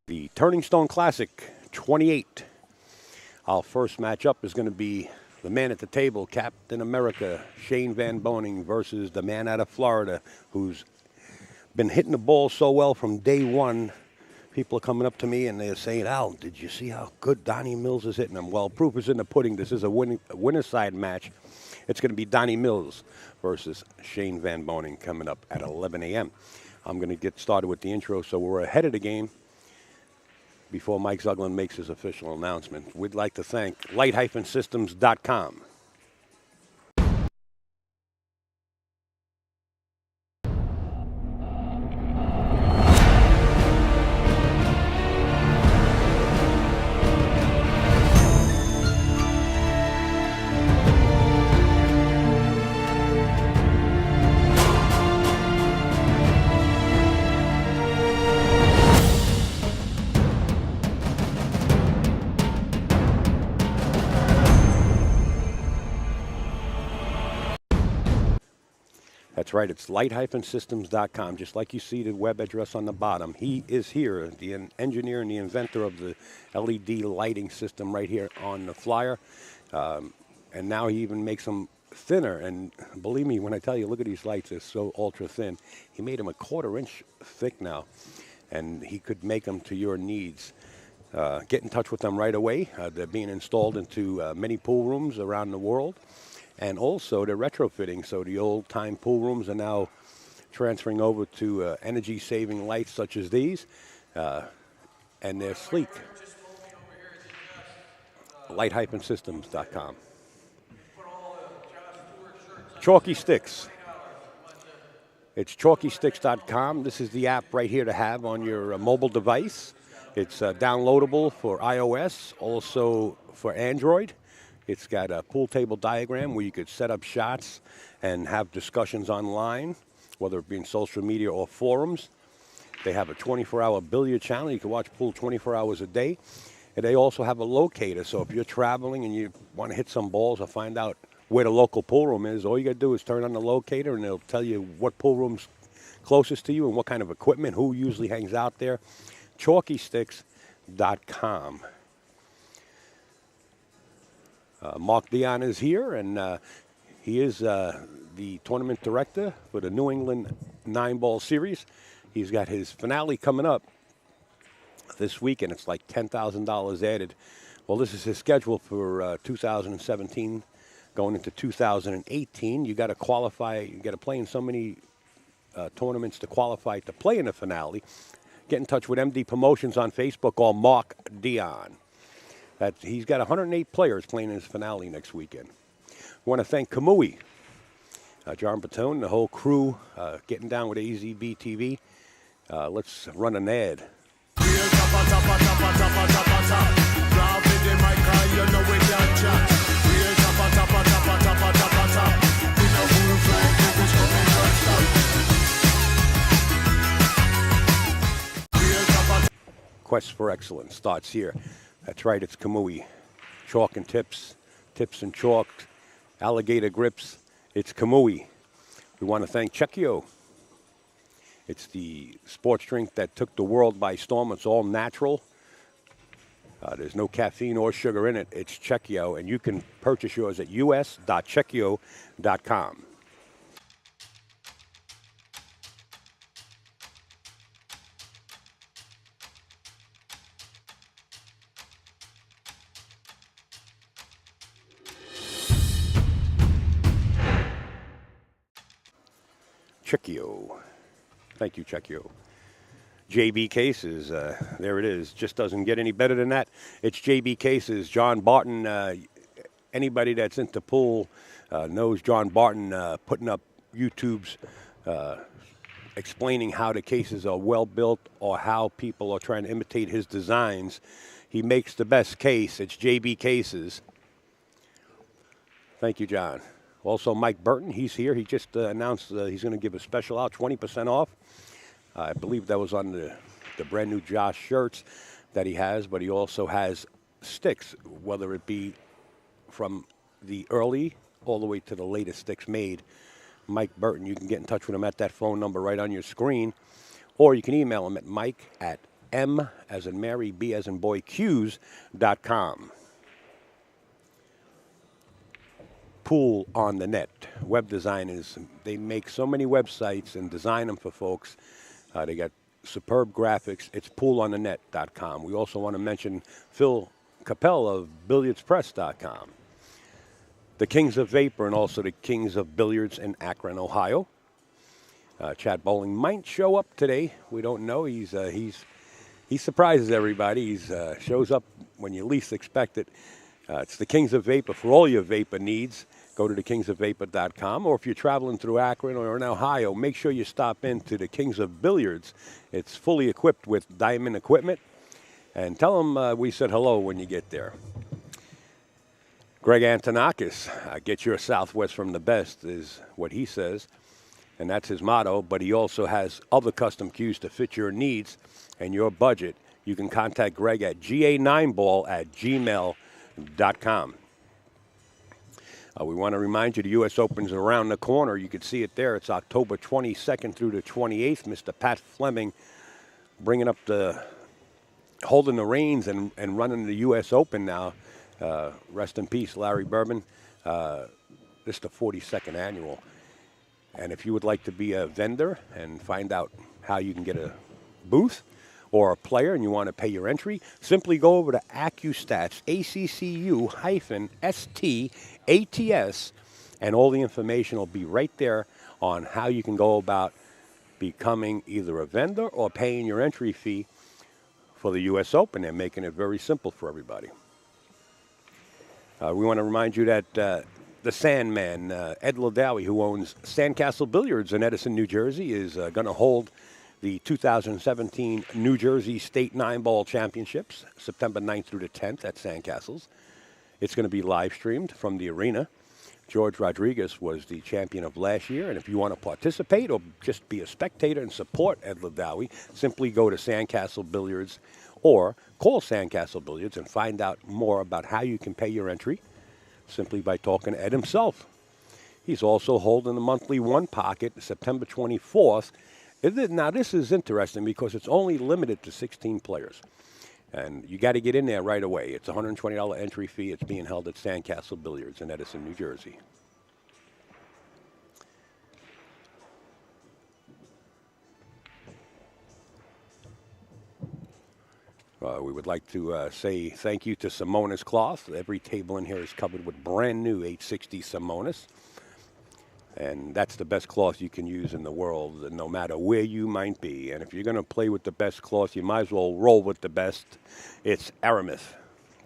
The Turning Stone Classic XXVIII. Our first matchup is going to be the man at the table, Captain America, Shane Van Boening, versus the man out of Florida who's been hitting the ball so well from day one. People are coming up to me and they're saying, Al, did you see how good Donny Mills is hitting them? Well, proof is in the pudding. This is a winner's side match. It's going to be Donny Mills versus Shane Van Boening coming up at 11 a.m. I'm going to get started with the intro, so we're ahead of the game. Before Mike Zuglin makes his official announcement, we'd like to thank light-systems.com. That's right, it's light-systems.com. Just like you see the web address on the bottom, he is here, the engineer and the inventor of the LED lighting system right here on the flyer. And now he even makes them thinner. And believe me when I tell you, look at these lights, they're so ultra thin. He made them a 1/4 inch thick now, and he could make them to your needs. Get in touch with them right away. They're being installed into many pool rooms around the world. And also they're retrofitting, so the old-time pool rooms are now transferring over to energy-saving lights such as these, and they're sleek. Light-systems.com. Chalky Sticks. It's chalkysticks.com. This is the app right here to have on your mobile device. It's downloadable for iOS, also for Android. It's got a pool table diagram where you could set up shots and have discussions online, whether it be in social media or forums. They have a 24-hour billiard channel. You can watch pool 24 hours a day. And they also have a locator. So if you're traveling and you want to hit some balls or find out where the local pool room is, all you got to do is turn on the locator and it'll tell you what pool room's closest to you and what kind of equipment, who usually hangs out there. Chalkysticks.com. Mark Dion is here, and he is the tournament director for the New England 9-ball series. He's got his finale coming up this weekend. It's like $10,000 added. Well, this is his schedule for 2017 going into 2018. You got to qualify. You got to play in so many tournaments to qualify to play in the finale. Get in touch with MD Promotions on Facebook or Mark Dion. He's got 108 players playing in his finale next weekend. I want to thank Kamui, John Bertone, the whole crew getting down with AZB TV. Let's run an ad. Quest for Excellence starts here. That's right, it's Kamui. Chalk and tips, tips and chalk, alligator grips. It's Kamui. We want to thank Checchio. It's the sports drink that took the world by storm. It's all natural. There's no caffeine or sugar in it. It's Checchio, and you can purchase yours at us.checchio.com. Checchio. Thank you, Checchio. JB Cases, there it is. Just doesn't get any better than that. It's JB Cases. John Barton, anybody that's into pool knows John Barton putting up YouTubes explaining how the cases are well built or how people are trying to imitate his designs. He makes the best case. It's JB Cases. Thank you, John. Also, Mike Burton, he's here. He just announced he's going to give a special out, 20% off. I believe that was on the brand new Josh shirts that he has, but he also has sticks, whether it be from the early all the way to the latest sticks made. Mike Burton, you can get in touch with him at that phone number right on your screen, or you can email him at mike at M as in Mary, B as in boy, Q's.com. Pool on the Net. Web designers, they make so many websites and design them for folks. They got superb graphics. It's poolonthenet.com. We also want to mention Phil Capel of billiardspress.com. The Kings of Vapor and also the Kings of Billiards in Akron, Ohio. Chad Bowling might show up today. We don't know. He surprises everybody. He shows up when you least expect it. It's the Kings of Vapor for all your vapor needs. Go to thekingsofvapor.com, or if you're traveling through Akron or in Ohio, make sure you stop into the Kings of Billiards. It's fully equipped with diamond equipment. And tell them we said hello when you get there. Greg Antonakis, get your Southwest from the best is what he says, and that's his motto. But he also has other custom cues to fit your needs and your budget. You can contact Greg at ga9ball@gmail.com. We want to remind you the U.S. Open's around the corner. You can see it there. It's October 22nd through the 28th. Mr. Pat Fleming bringing up holding the reins and running the U.S. Open now. Rest in peace, Larry Bourbon. This is the 42nd annual. And if you would like to be a vendor and find out how you can get a booth or a player and you want to pay your entry, simply go over to AccuStats, AccuStats, and all the information will be right there on how you can go about becoming either a vendor or paying your entry fee for the U.S. Open. They're making it very simple for everybody. We want to remind you that the Sandman, Ed Ladowie, who owns Sandcastle Billiards in Edison, New Jersey, is going to hold the 2017 New Jersey State 9-Ball Championships, September 9th through the 10th at Sandcastles. It's going to be live streamed from the arena. George Rodriguez was the champion of last year, and if you want to participate or just be a spectator and support Ed Ladowie, simply go to Sandcastle Billiards or call Sandcastle Billiards and find out more about how you can pay your entry simply by talking to Ed himself. He's also holding the monthly One Pocket September 24th. Now, this is interesting because it's only limited to 16 players. And you got to get in there right away. It's a $120 entry fee. It's being held at Sandcastle Billiards in Edison, New Jersey. We would like to say thank you to Simonis Cloth. Every table in here is covered with brand new 860 Simonis. And that's the best cloth you can use in the world, no matter where you might be. And if you're going to play with the best cloth, you might as well roll with the best. It's Aramis,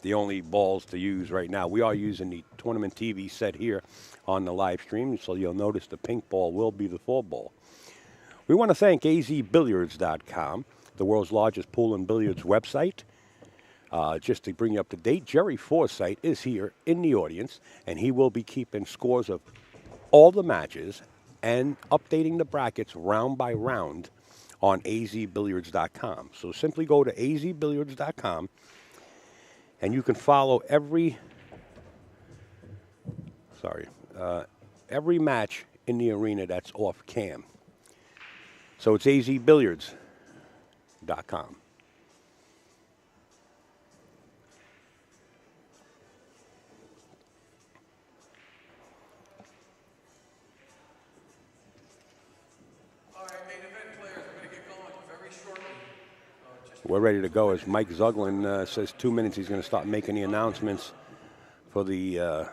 the only balls to use right now. We are using the tournament TV set here on the live stream, so you'll notice the pink ball will be the 4 ball. We want to thank azbilliards.com, the world's largest pool and billiards website. Just to bring you up to date, Jerry Forsythe is here in the audience, and he will be keeping scores of all the matches and updating the brackets round by round on azbilliards.com. So simply go to azbilliards.com and you can follow every match in the arena that's off cam. So it's azbilliards.com. We're ready to go. As Mike Zuglin says 2 minutes, he's going to start making the announcements for the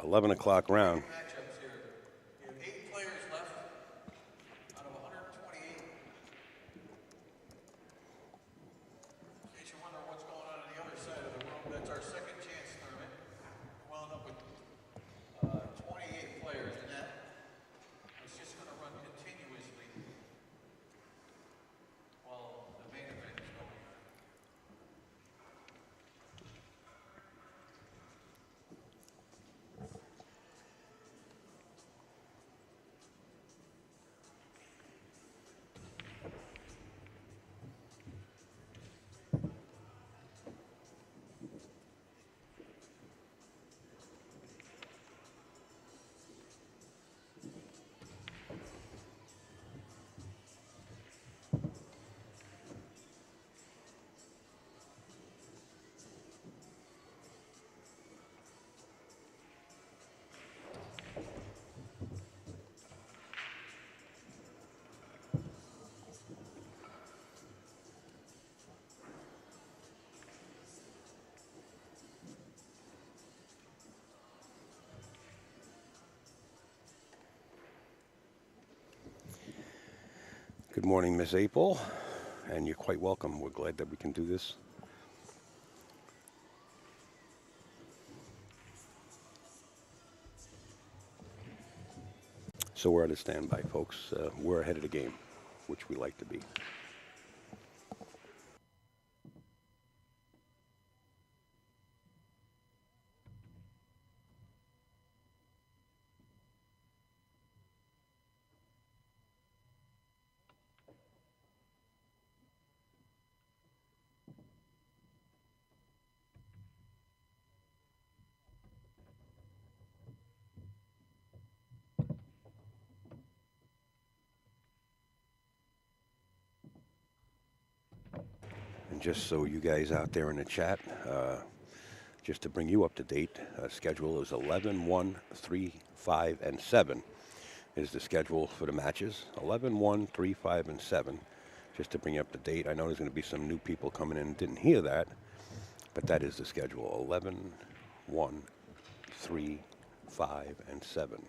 11 o'clock round. Good morning, Miss April, and you're quite welcome. We're glad that we can do this. So we're at a standby, folks. We're ahead of the game, which we like to be. And just so you guys out there in the chat, just to bring you up to date, schedule is 11, 1, 3, 5, and 7 is the schedule for the matches. 11, 1, 3, 5, and 7. Just to bring you up to date. I know there's going to be some new people coming in and didn't hear that, but that is the schedule. 11, 1, 3, 5, and 7.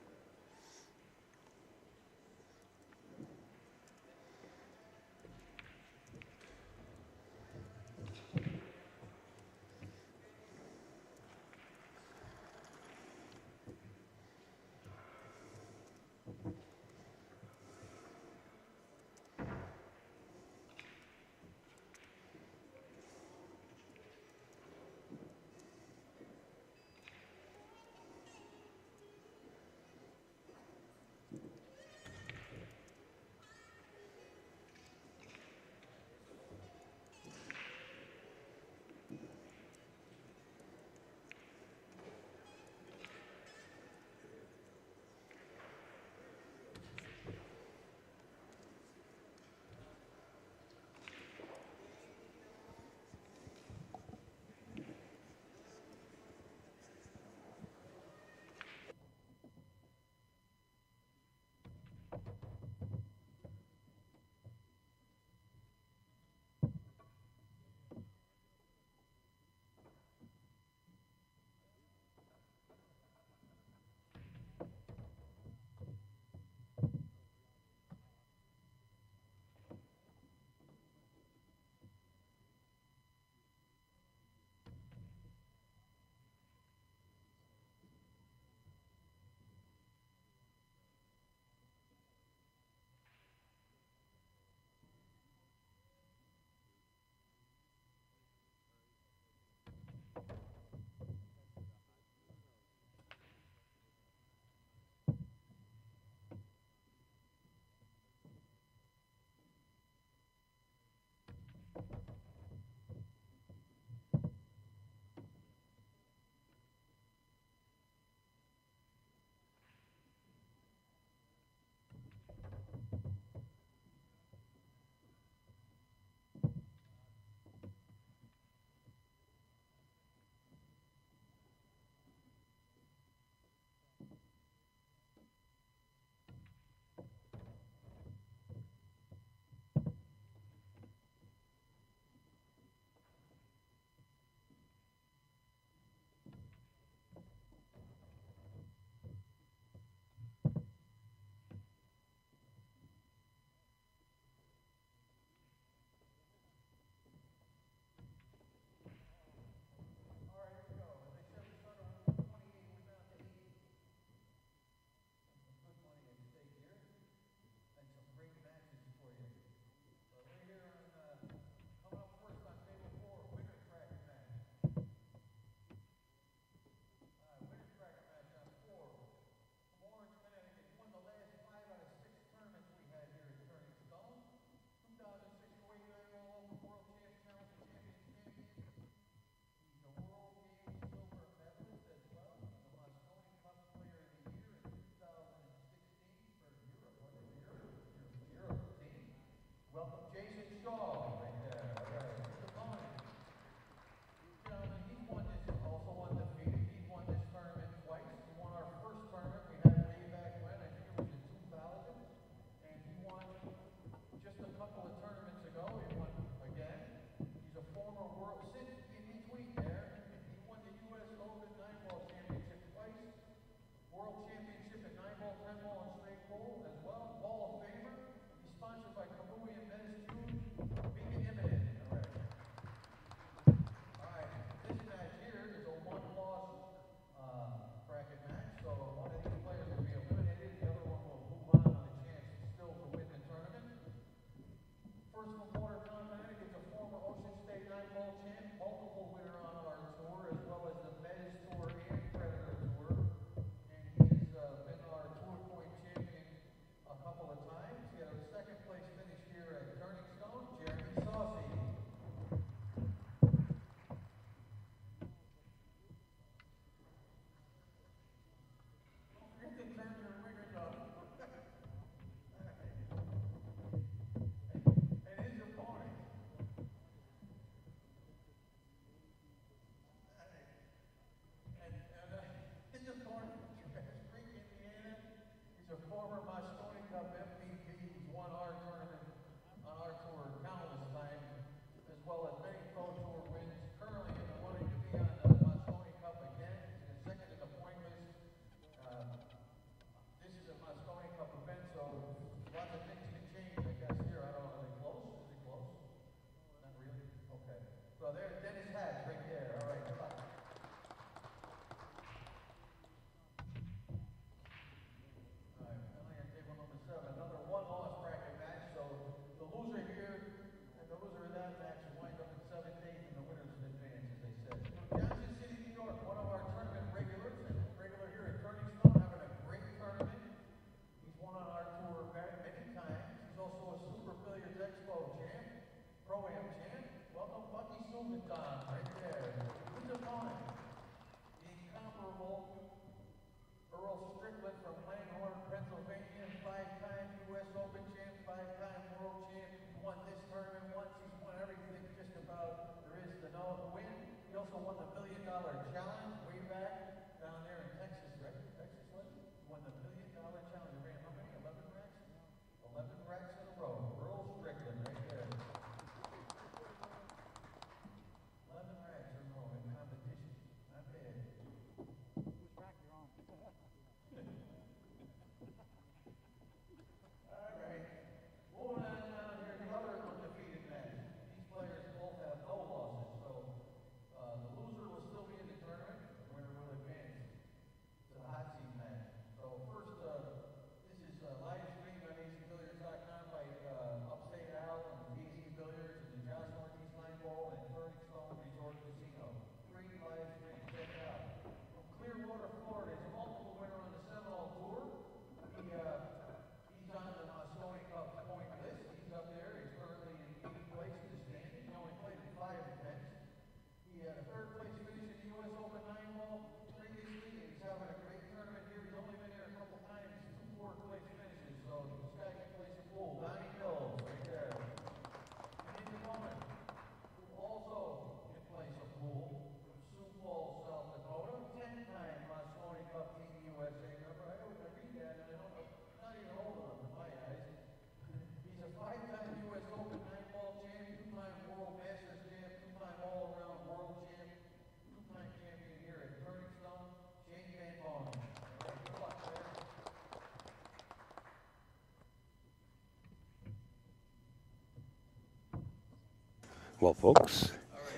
Well, folks,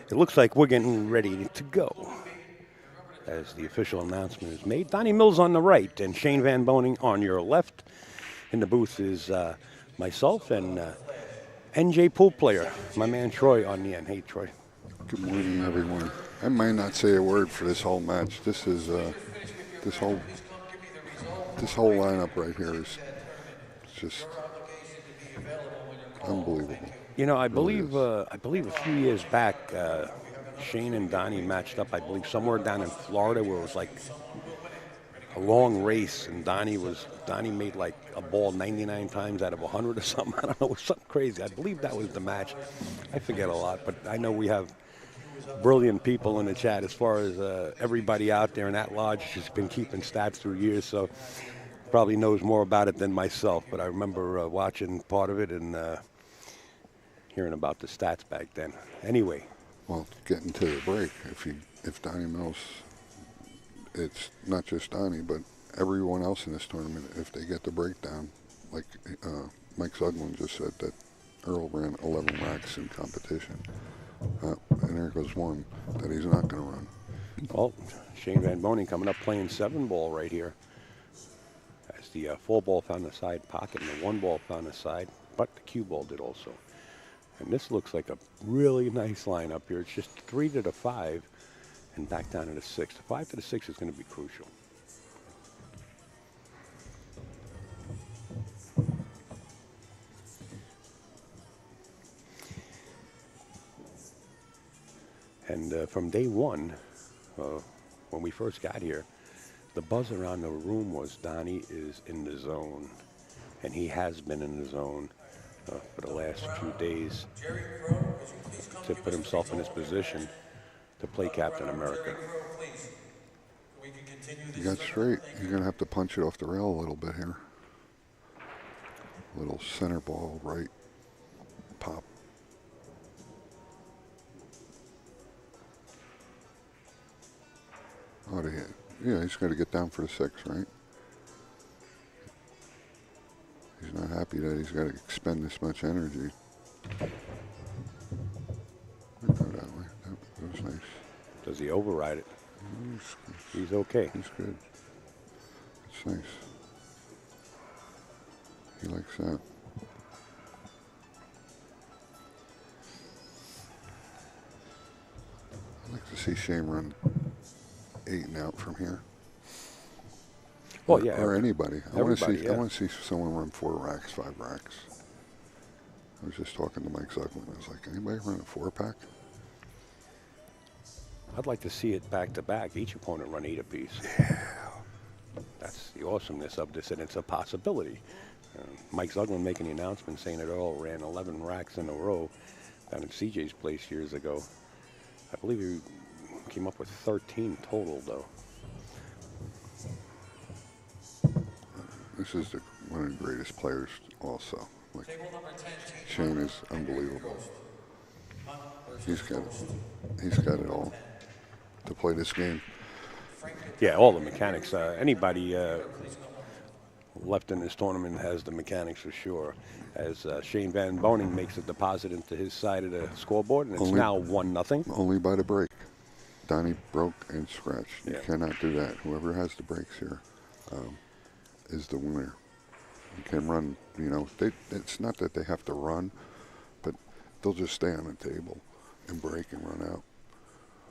it looks like we're getting ready to go. As the official announcement is made, Donny Mills on the right and Shane Van Boening on your left. In the booth is myself and NJ pool player, my man Troy on the end. Hey, Troy. Good morning, everyone. I might not say a word for this whole match. This is this whole lineup right here is just unbelievable. You know, I believe a few years back, Shane and Donny matched up. I believe somewhere down in Florida where it was like a long race, and Donny made like a ball 99 times out of 100 or something. I don't know, it was something crazy. I believe that was the match. I forget a lot, but I know we have brilliant people in the chat as far as everybody out there in that lodge has been keeping stats through years, so probably knows more about it than myself. But I remember watching part of it and hearing about the stats back then. Anyway. Well, getting to the break, if Donny Mills, it's not just Donny, but everyone else in this tournament, if they get the breakdown, like Mike Zuglin just said that Earl ran 11 racks in competition. And there goes one that he's not going to run. Well, Shane Van Boening coming up playing 7-ball right here. As the 4-ball found the side pocket and the 1-ball found the side, but the cue ball did also. And this looks like a really nice lineup here. It's just 3 to the 5 and back down to the 6. The 5 to the 6 is going to be crucial. And from day one, when we first got here, the buzz around the room was Donny is in the zone. And he has been in the zone for the last few days to put himself in his position to play Captain America. You got straight. You're going to have to punch it off the rail a little bit here. Little center ball, right, pop. Oh, yeah, he's got to get down for the 6, right? He's not happy that he's got to expend this much energy. Go that way. That was nice. Does he override it? He's okay. He's good. It's nice. He likes that. I'd like to see Shane run 8 and out from here. Well, yeah. Or anybody. I want to see yeah. someone run 4 racks, 5 racks. I was just talking to Mike Zuglin. I was like, anybody run a 4-pack? I'd like to see it back to back. Each opponent run 8 apiece. Yeah. That's the awesomeness of this, and it's a possibility. Mike Zuglin making the announcement saying that Earl ran 11 racks in a row down at CJ's place years ago. I believe came up with 13 total, though. This is one of the greatest players also. Like, Shane is unbelievable. He's got it all to play this game. Yeah, all the mechanics. Anybody left in this tournament has the mechanics for sure. As Shane Van Boening makes a deposit into his side of the scoreboard, and it's now 1-0. Only by the break. Donny broke and scratched. You Yeah. cannot do that. Whoever has the breaks here is the winner. You can run, you know, it's not that they have to run, but they'll just stay on the table and break and run out.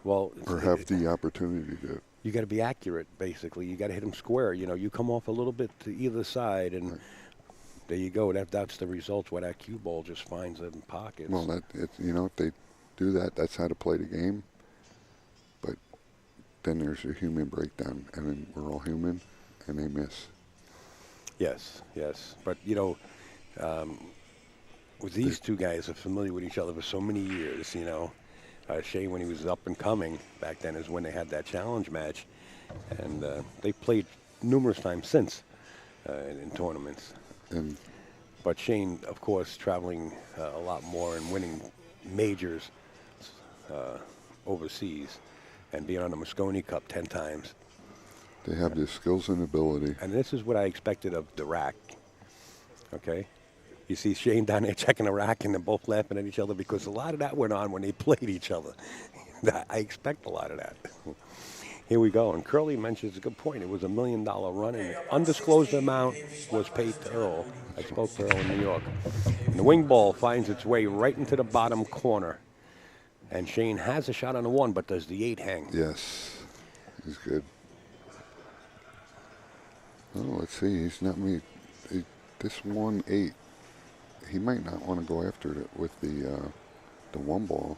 Well, or have the opportunity to. You got to be accurate, basically. You got to hit them square. You know, you come off a little bit to either side, and there you go. That's the result where that cue ball just finds them pockets. Well, you know, if they do that, that's how to play the game. But then there's a human breakdown, and then we're all human, and they miss. Yes, yes. But, you know, with these two guys are familiar with each other for so many years, you know. Shane, when he was up and coming, back then is when they had that challenge match. And they played numerous times since in tournaments. But Shane, of course, traveling a lot more and winning majors overseas and being on the Moscone Cup 10 times. They have the skills and ability. And this is what I expected of the rack. Okay? You see Shane down there checking the rack, and they're both laughing at each other because a lot of that went on when they played each other. I expect a lot of that. Here we go. And Curly mentions a good point. It was $1 million run, and the undisclosed amount was paid to Earl. I spoke to Earl in New York. And the wing ball finds its way right into the bottom corner. And Shane has a shot on the 1, but does the 8 hang? Yes. He's good. Oh, let's see. He's not me. This 1-8. He might not want to go after it with the 1 ball,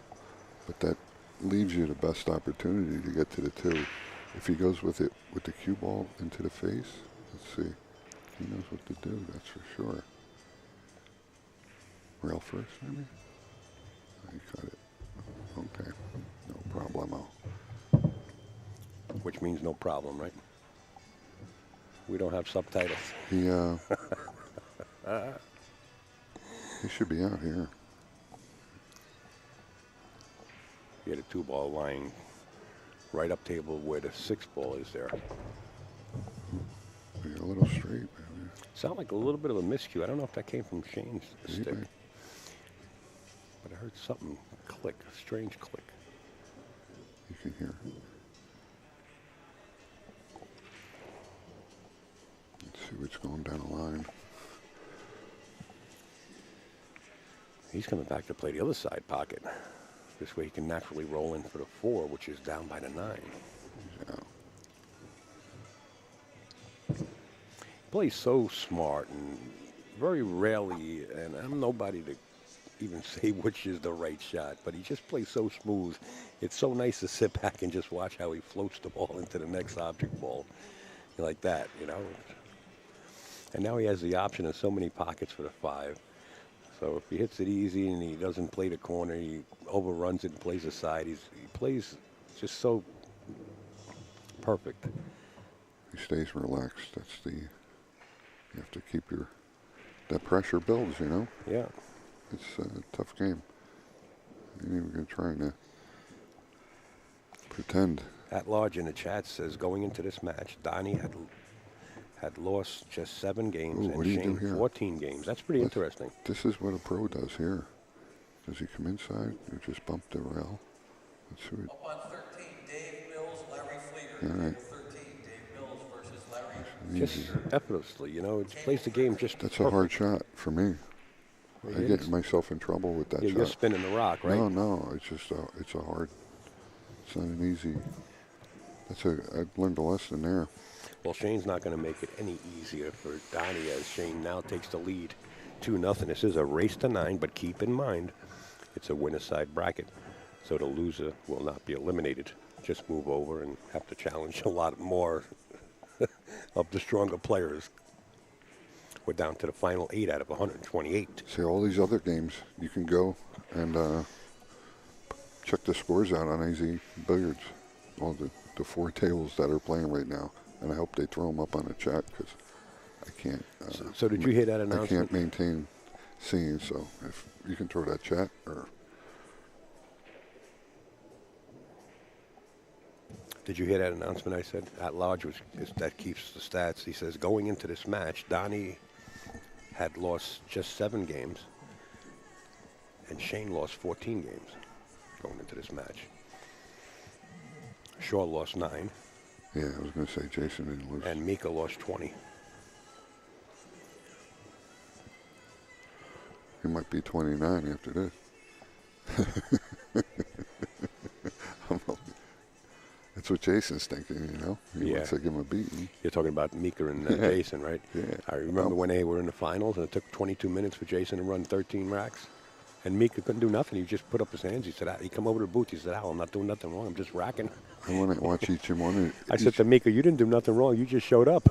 but that leaves you the best opportunity to get to the 2. If he goes with it with the cue ball into the face, let's see. He knows what to do, that's for sure. Rail first, maybe? He cut it. Okay, no problemo. Which means no problem, right? We don't have subtitles. He should be out here. You had a 2 ball lying right up table where the 6 ball is there. Be a little straight, maybe. Sound like a little bit of a miscue. I don't know if that came from Shane's stick. Maybe. But I heard something click, a strange click. You can hear. Let's see what's going down the line. He's coming back to play the other side pocket. This way he can naturally roll in for the 4, which is down by the 9. Yeah. He plays so smart and very rarely, and I'm nobody to even say which is the right shot, but he just plays so smooth. It's so nice to sit back and just watch how he floats the ball into the next object ball like that, you know. And now he has the option of so many pockets for the 5. So if he hits it easy and he doesn't play the corner, he overruns it and plays the side. He plays just so perfect. He stays relaxed. That's you have to keep that pressure builds, you know? Yeah. It's a tough game. You ain't even trying to pretend. At large in the chat says going into this match, Donny had lost just 7 games and Shane 14 games. That's pretty interesting. This is what a pro does here. Does he come inside or just bump the rail? Let's see what. Up on 13, Dave Mills, Larry Fleeter. All right. 13, Dave Mills versus Larry. Just effortlessly, you know, it plays the game just That's perfect. a hard shot for me. I get myself in trouble with that shot. You're spinning the rock, right? No, it's just it's a hard. It's not an easy. I learned a lesson there. Well, Shane's not going to make it any easier for Donny as Shane now takes the lead 2-0. This is a race to 9, but keep in mind, it's a winner side bracket, so the loser will not be eliminated. Just move over and have to challenge a lot more of the stronger players. We're down to the final 8 out of 128. See, all these other games, you can go and check check the scores out on AZ Billiards, all the 4 tables that are playing right now, and I hope they throw them up on the chat because I can't. So did you hear that I announcement? can't maintain seeing, so if you can throw that chat or. Did you hear that announcement I said? At large, that keeps the stats. He says, going into this match, Donny had lost just 7 games, and Shane lost 14 games going into this match. Shaw lost 9. Yeah, I was going to say Jason didn't lose. And Mika lost 20. He might be 29 after this. That's what Jason's thinking, you know? He wants to give him a beating. You're talking about Mika and Jason, right? Yeah. I remember when they were in the finals, and it took 22 minutes for Jason to run 13 racks. And Mika couldn't do nothing. He just put up his hands. He said, he come over to the booth. He said, Al, I'm not doing nothing wrong. I'm just racking. I want to watch each one. I said to Mika, you didn't do nothing wrong. You just showed up.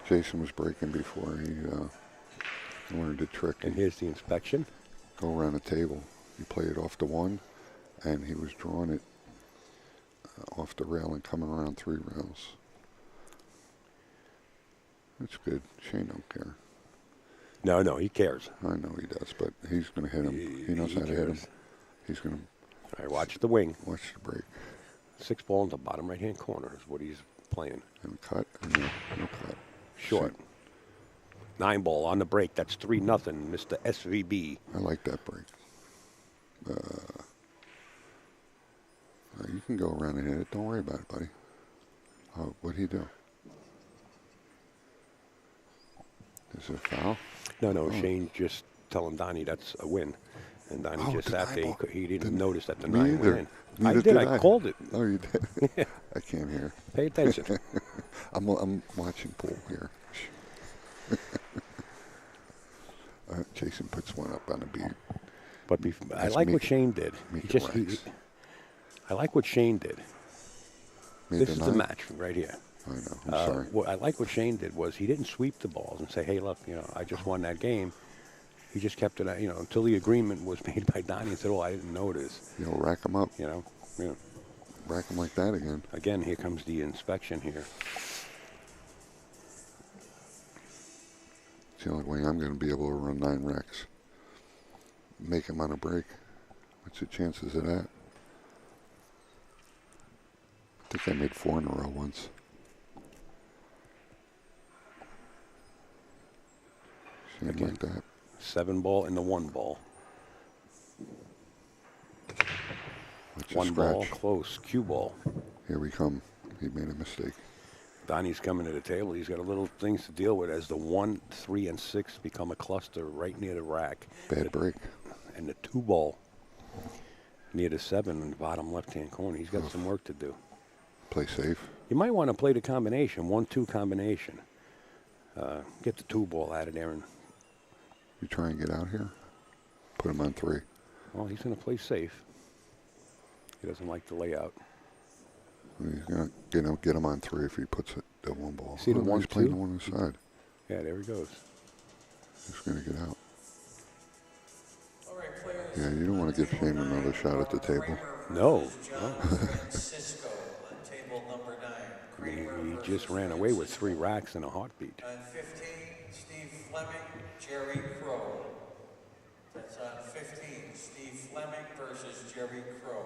Jason was breaking before he learned the trick. And here's the inspection. Go around the table. He played it off the 1, and he was drawing it off the rail and coming around 3 rails. That's good. Shane don't care. No, he cares. I know he does, but he's going to hit him. He knows how to hit him. He's going to. All right, watch the wing. Watch the break. 6 ball in the bottom right-hand corner is what he's playing. And cut. No cut. Short. 9 ball on the break. That's 3-0, Mr. SVB. I like that break. You can go around and hit it. Don't worry about it, buddy. What'd he do? Is it a foul? No, Shane just telling Donny that's a win. And Donny just sat there. He didn't notice that the 9 went in. I did. I called it. Oh, you did? I can't hear. Pay attention. I'm watching pool here. Jason puts one up on the beat. But I like what Shane did. I like what Shane did. This is the match right here. I know. I'm sorry. What I like what Shane did was he didn't sweep the balls and say, "Hey, look, I just won that game." He just kept it, until the agreement was made by Donny and said, "Oh, I didn't notice." Rack them up. Rack them like that again. Again, here comes the inspection here. It's the only way I'm going to be able to run 9 racks. Make them on a break. What's the chances of that? I think I made 4 in a row once. Again, like that. 7 ball and the 1 ball. What's 1 ball, close, cue ball. Here we come. He made a mistake. Donny's coming to the table. He's got a little things to deal with as the 1, 3, and 6 become a cluster right near the rack. Bad break. And the 2 ball near the 7 in the bottom left-hand corner. He's got some work to do. Play safe. You might want to play the combination, 1-2 combination. Get the 2 ball out of there. And you try and get out here? Put him on 3. Well, he's going to play safe. He doesn't like the layout. He's going to get him on 3 if he puts it the 1 ball. See the 1, he's playing the one inside. Yeah, there he goes. He's going to get out. All right, players. Yeah, you don't want to give Shane another shot at the table. No. Francisco on table number 9. He just ran away with 3 racks in a heartbeat. On 15, Steve Fleming, Jerry Crow. That's on 15, Steve Fleming versus Jerry Crow.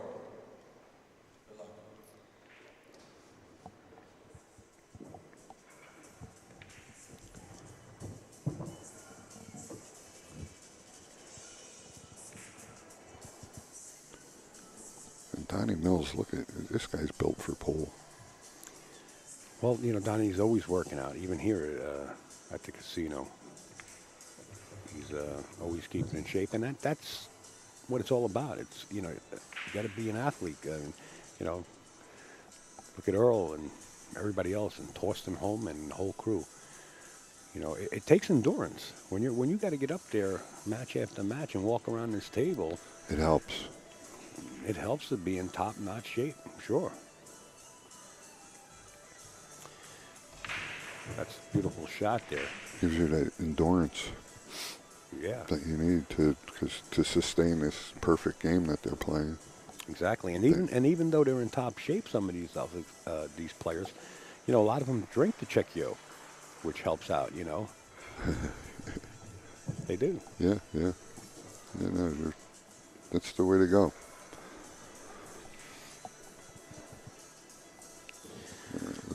Good luck. And Donny Mills, look at this guy's built for pole. Well, Donny's always working out, even here at the casino. He's always keeping in shape, and that's what it's all about. It's you got to be an athlete. Look at Earl and everybody else, and Torsten Holm and the whole crew. It takes endurance when you got to get up there match after match and walk around this table. It helps. It helps to be in top-notch shape, sure. That's a beautiful shot there. Gives you that endurance. Yeah. that you need to sustain this perfect game that they're playing. Exactly, and even though they're in top shape, some of these players, a lot of them drink the Checkio, which helps out. They do. Yeah, yeah. Yeah, no, that's the way to go.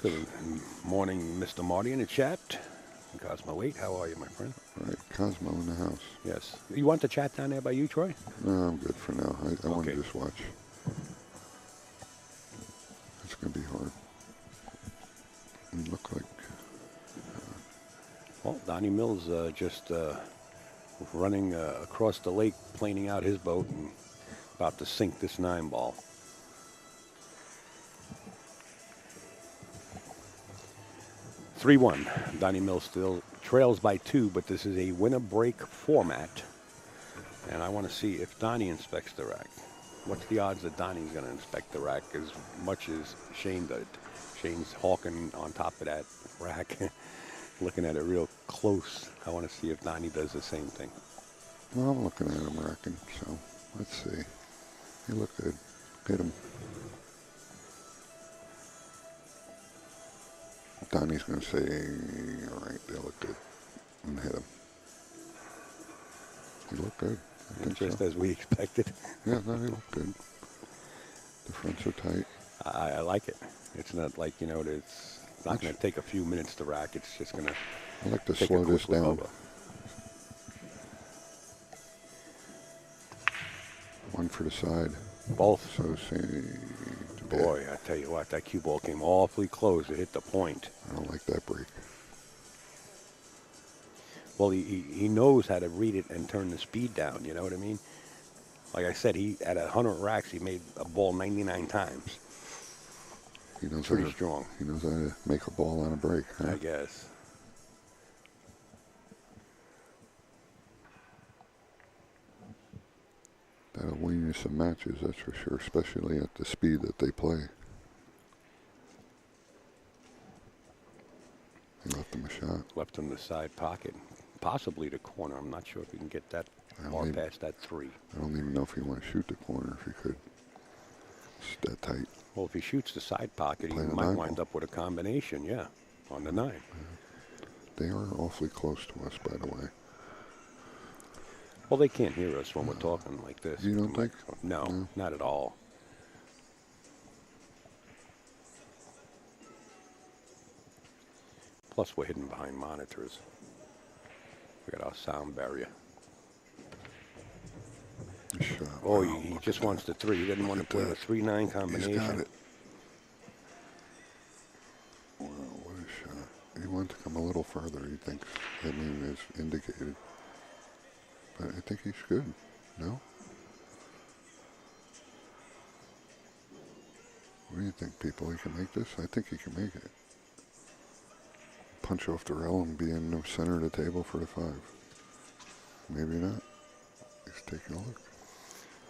Good morning, Mr. Marty in the chat. Cosmo 8, how are you, my friend? All right, Cosmo in the house. Yes. You want the chat down there by you, Troy? No, I'm good for now. I want to Okay. just watch. It's going to be hard. It look like... Well, Donny Mills just running across the lake, planing out his boat, and about to sink this 9-ball. (3-1). Donny Mills still trails by 2, but this is a winner-break format. And I want to see if Donny inspects the rack. What's the odds that Donny's going to inspect the rack as much as Shane did? Shane's hawking on top of that rack, looking at it real close. I want to see if Donny does the same thing. Well, I'm looking at him racking, so let's see. He look good. Hit him. Donnie's going to say, all right, they look good, and hit him. He looked good. I think Just so. as we expected. Yeah, no, he looked good. The fronts are tight. I like it. It's not like, it's not going to take a few minutes to rack. It's just going to I like to take slow a this quick look down. over. One for the side. Both. So say, Boy, I tell you what, that cue ball came awfully close. It hit the point. I don't like that break. Well, he knows how to read it and turn the speed down, you know what I mean? Like I said, he at 100 racks, he made a ball 99 times. He knows Pretty how to, strong. He knows how to make a ball on a break, huh? I guess. That'll win you some matches, that's for sure, especially at the speed that they play. He left him a shot. Left him the side pocket, possibly the corner. I'm not sure if he can get that far past that 3. I don't even know if he want to shoot the corner, if he could. It's that tight. Well, if he shoots the side pocket, he Play the might 9 wind ball. up with a combination, yeah, on the 9. They are awfully close to us, by the way. Well, they can't hear us when we're talking like this. You don't think? No, No. not at all. Plus, we're hidden behind monitors. We got our sound barrier. Good shot. Oh, Wow, he look just at wants the 3. He didn't want to at play that. a 3-9 He's combination. got it. Wow, what a shot. He wants to come a little further, he thinks. I mean, is indicated. But I think he's good. No? What do you think, people? He can make this? I think he can make it. Punch off the rail and be in the center of the table for the 5. Maybe not. He's taking a look.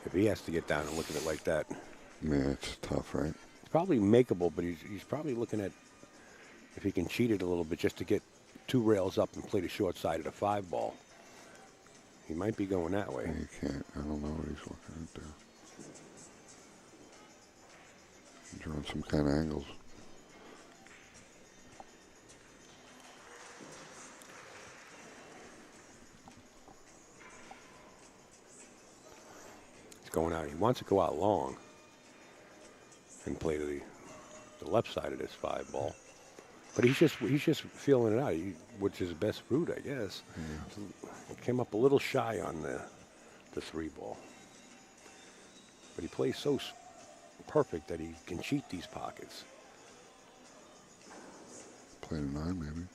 If he has to get down and look at it like that, Yeah, it's tough, right? it's probably makeable, but he's probably looking at if he can cheat it a little bit just to get 2 rails up and play the short side of the 5 ball. He might be going that way. He can't. I don't know what he's looking at there. Drawing some kind of angles. He's going out. He wants to go out long and play to the left side of this 5 ball. But he's just feeling it out, which is the best route, I guess. He came up a little shy on the 3 ball. But he plays so perfect that he can cheat these pockets. Play the 9, maybe.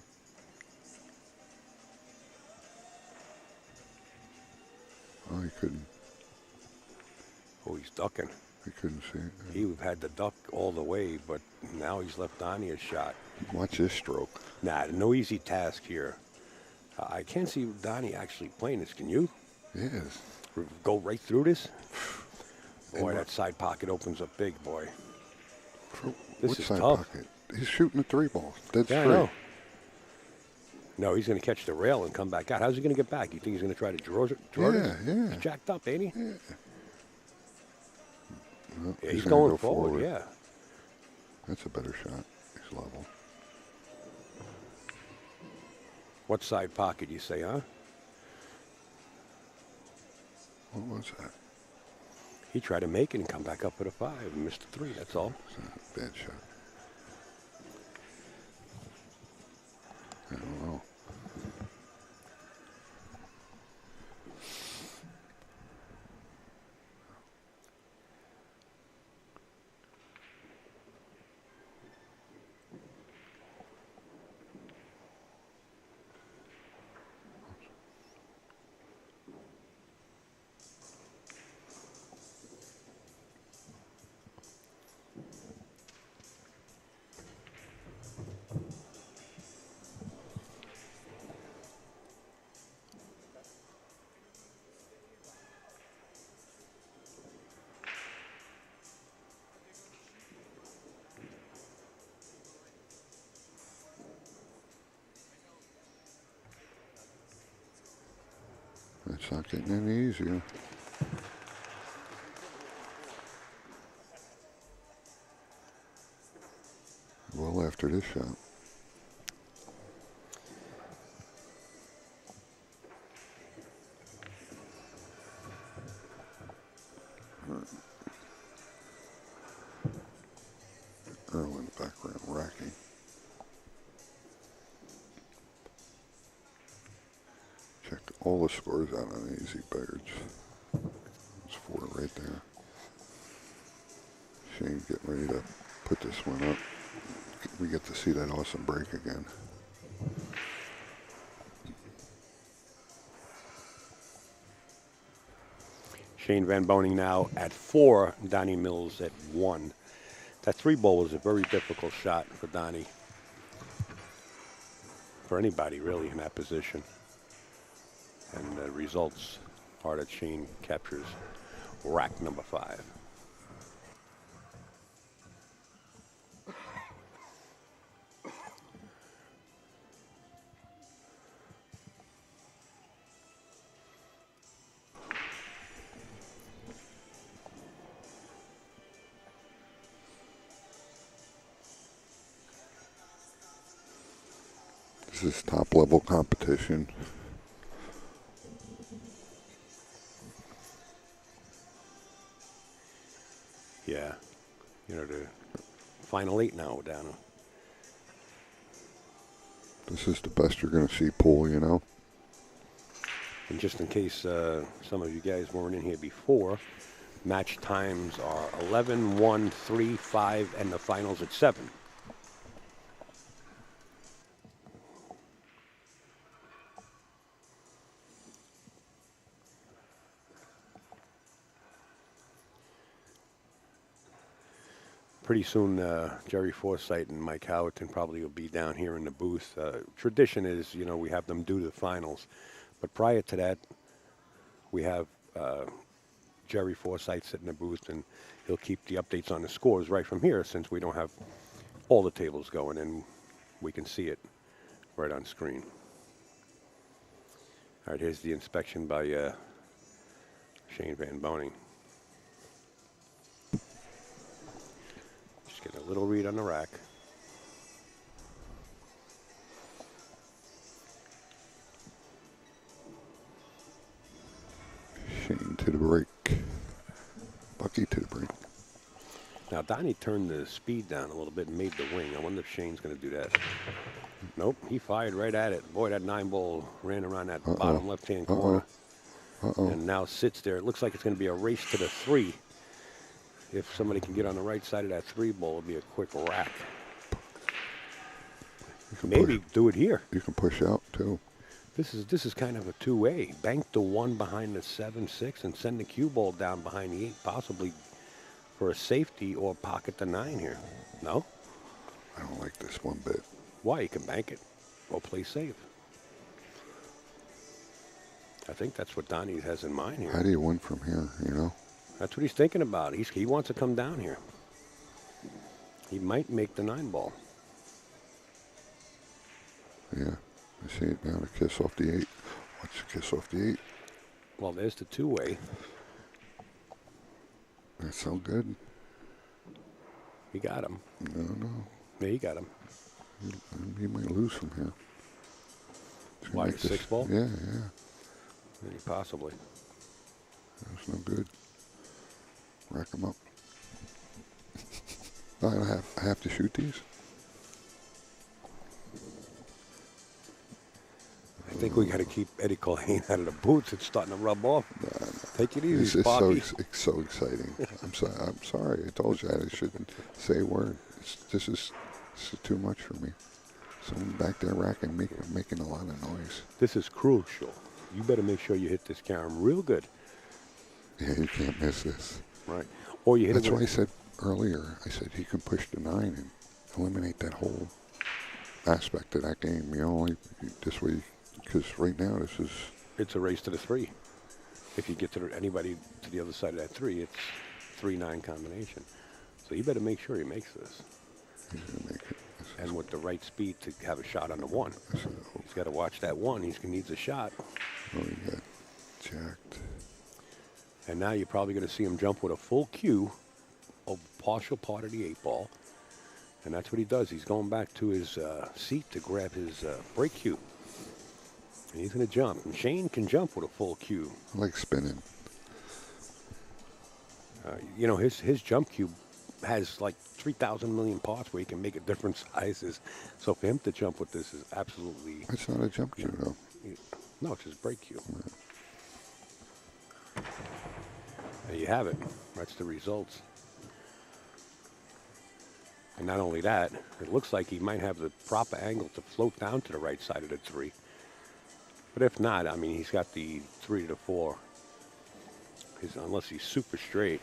Oh, he couldn't. Oh, he's ducking. He couldn't see it. He would have had to duck all the way, but now he's left Donny a shot. Watch this stroke. Nah, no easy task here. I can't see Donny actually playing this. Can you? Yes. Go right through this? Boy, And that side pocket opens up big, boy. For This what is side tough. pocket? He's shooting a 3 ball. That's Yeah, I free. know. No, he's going to catch the rail and come back out. How's he going to get back? You think he's going to try to draw it? Yeah. He's jacked up, ain't he? Yeah. Well, Yeah, he's gonna going go forward, yeah. That's a better shot. He's level. What side pocket, you say, huh? What was that? He tried to make it and come back up with a 5 and missed a 3, that's all. It's a bad shot. I don't know. It's not getting any easier. Well, after this shot. Earl in the background, racking. Checked all the scores out on Easy Birds. There's 4 right there. Shane getting ready to put this one up. We get to see that awesome break again. Shane Van Boening now at 4, Donny Mills at 1. That 3 ball was a very difficult shot for Donny. For anybody, really, in that position. And the results are that Shane captures rack number 5. This is top level competition. Yeah. You know, the final 8 now down. This is the best you're going to see pool, you know. And just in case some of you guys weren't in here before, match times are 11, 1, 3, 5, and the finals at 7. Pretty soon, Jerry Forsythe and Mike Howerton probably will be down here in the booth. Tradition is, you know, we have them do the finals. But prior to that, we have Jerry Forsythe sit in the booth, and he'll keep the updates on the scores right from here, since we don't have all the tables going, and we can see it right on screen. All right, here's the inspection by Shane Van Boening. Just get a little read on the rack. Shane to the break. Bucky to the break. Now, Donny turned the speed down a little bit and made the wing. I wonder if Shane's going to do that. Nope, he fired right at it. Boy, that 9 ball ran around that bottom left-hand corner. And now sits there. It looks like it's going to be a race to the 3. If somebody can get on the right side of that 3 ball, it'll be a quick rack. Maybe do it here. You can push out, too. This is kind of a two-way. Bank the 1 behind the 7-6 and send the cue ball down behind the 8, possibly for a safety, or pocket the 9 here. No? I don't like this one bit. Why? You can bank it or play safe. I think that's what Donny has in mind here. How do you win from here, you know? That's what he's thinking about. He wants to come down here. He might make the 9 ball. Yeah. I see it now, the kiss off the 8. Watch the kiss off the 8. Well, there's the two-way. That's so good. He got him. No. Yeah, he got him. He might lose from here. Why, the 6 ball? Yeah. Maybe possibly. That's no good. Rack him up. I have to shoot these? I think we got to keep Eddie Colleen out of the boots. It's starting to rub off. No. Take it easy, It's Sparky. so exciting. I'm sorry. I told you I shouldn't say a word. This is too much for me. Someone back there racking, making a lot of noise. This is crucial. You better make sure you hit this carom real good. Yeah, you can't miss this. Right. Or you hit That's it why I with said earlier, I said he can push the 9 and eliminate that whole aspect of that game. You only this way, because right now it's a race to the 3. If you get to anybody to the other side of that 3, it's 3-9 combination. So you better make sure he makes this. he's gonna make it. And with the right speed to have a shot on the 1. He's got to watch that 1. He needs a shot. Oh, he got jacked. And now you're probably going to see him jump with a full cue, a partial part of the 8 ball. And that's what he does. He's going back to his seat to grab his break cue. And he's going to jump. And Shane can jump with a full cue. I like spinning. You know, his jump cue has like 3,000 million parts where he can make it different sizes. So for him to jump with this is absolutely... It's not a jump cue, though. No, it's his break cue. There you have it. That's the results. And not only that, it looks like he might have the proper angle to float down to the right side of the 3. But if not, I mean, he's got the 3 to the 4. Unless he's super straight.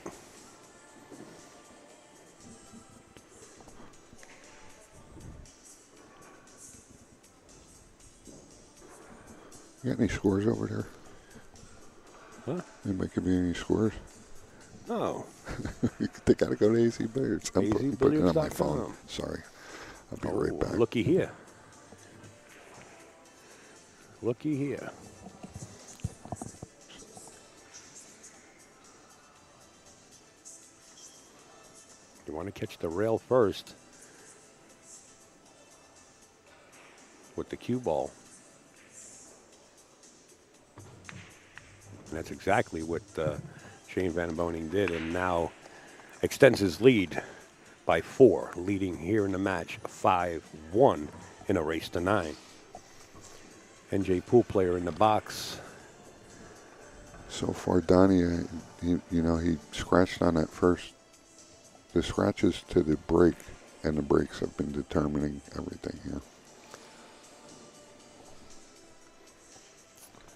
You got any scores over there? Huh? Anybody give me any scores? No. They got to go to AZ Billiards. I'm putting it on my phone. AZBilliards.com. Sorry. I'll be right back. Looky here. Looky here. You want to catch the rail first with the cue ball. And that's exactly what Shane Van Boening did, and now extends his lead by 4, leading here in the match 5-1 in a race to 9. NJ pool player in the box. So far, Donny, he scratched on that first. The scratches to the break, and the breaks have been determining everything here.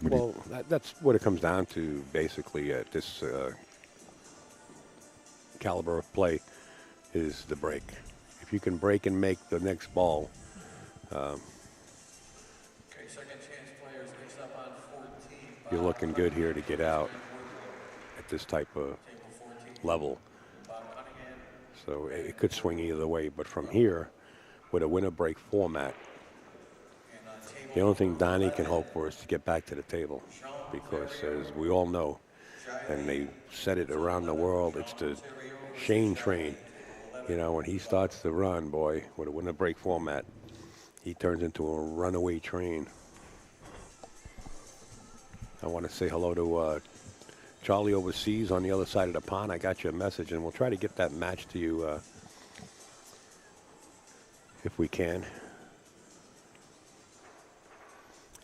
Well, that's what it comes down to, basically, at this caliber of play, is the break. If you can break and make the next ball. Okay, second chance players next up on 14. You're looking good here to get out at this type of level. So it could swing either way, but from here, with a winner break format, the only thing Donny can hope for is to get back to the table, because as we all know, and they said it around the world, it's the Shane train. You know, when he starts to run, boy, with a winner break format, he turns into a runaway train. I want to say hello to Charlie overseas on the other side of the pond. I got you a message, and we'll try to get that match to you if we can.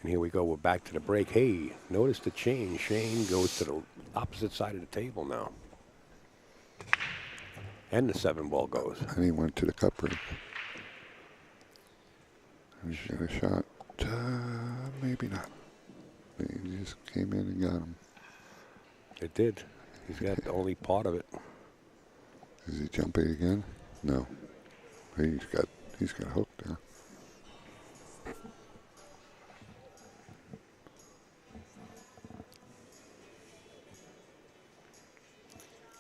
And here we go. We're back to the break. Hey, notice the change. Shane goes to the opposite side of the table now. And the 7 ball goes. And he went to the cup break. He's got a shot. Maybe not. He just came in and got him. It did. He's got only part of it. Is he jumping again? No. He's got hooked there.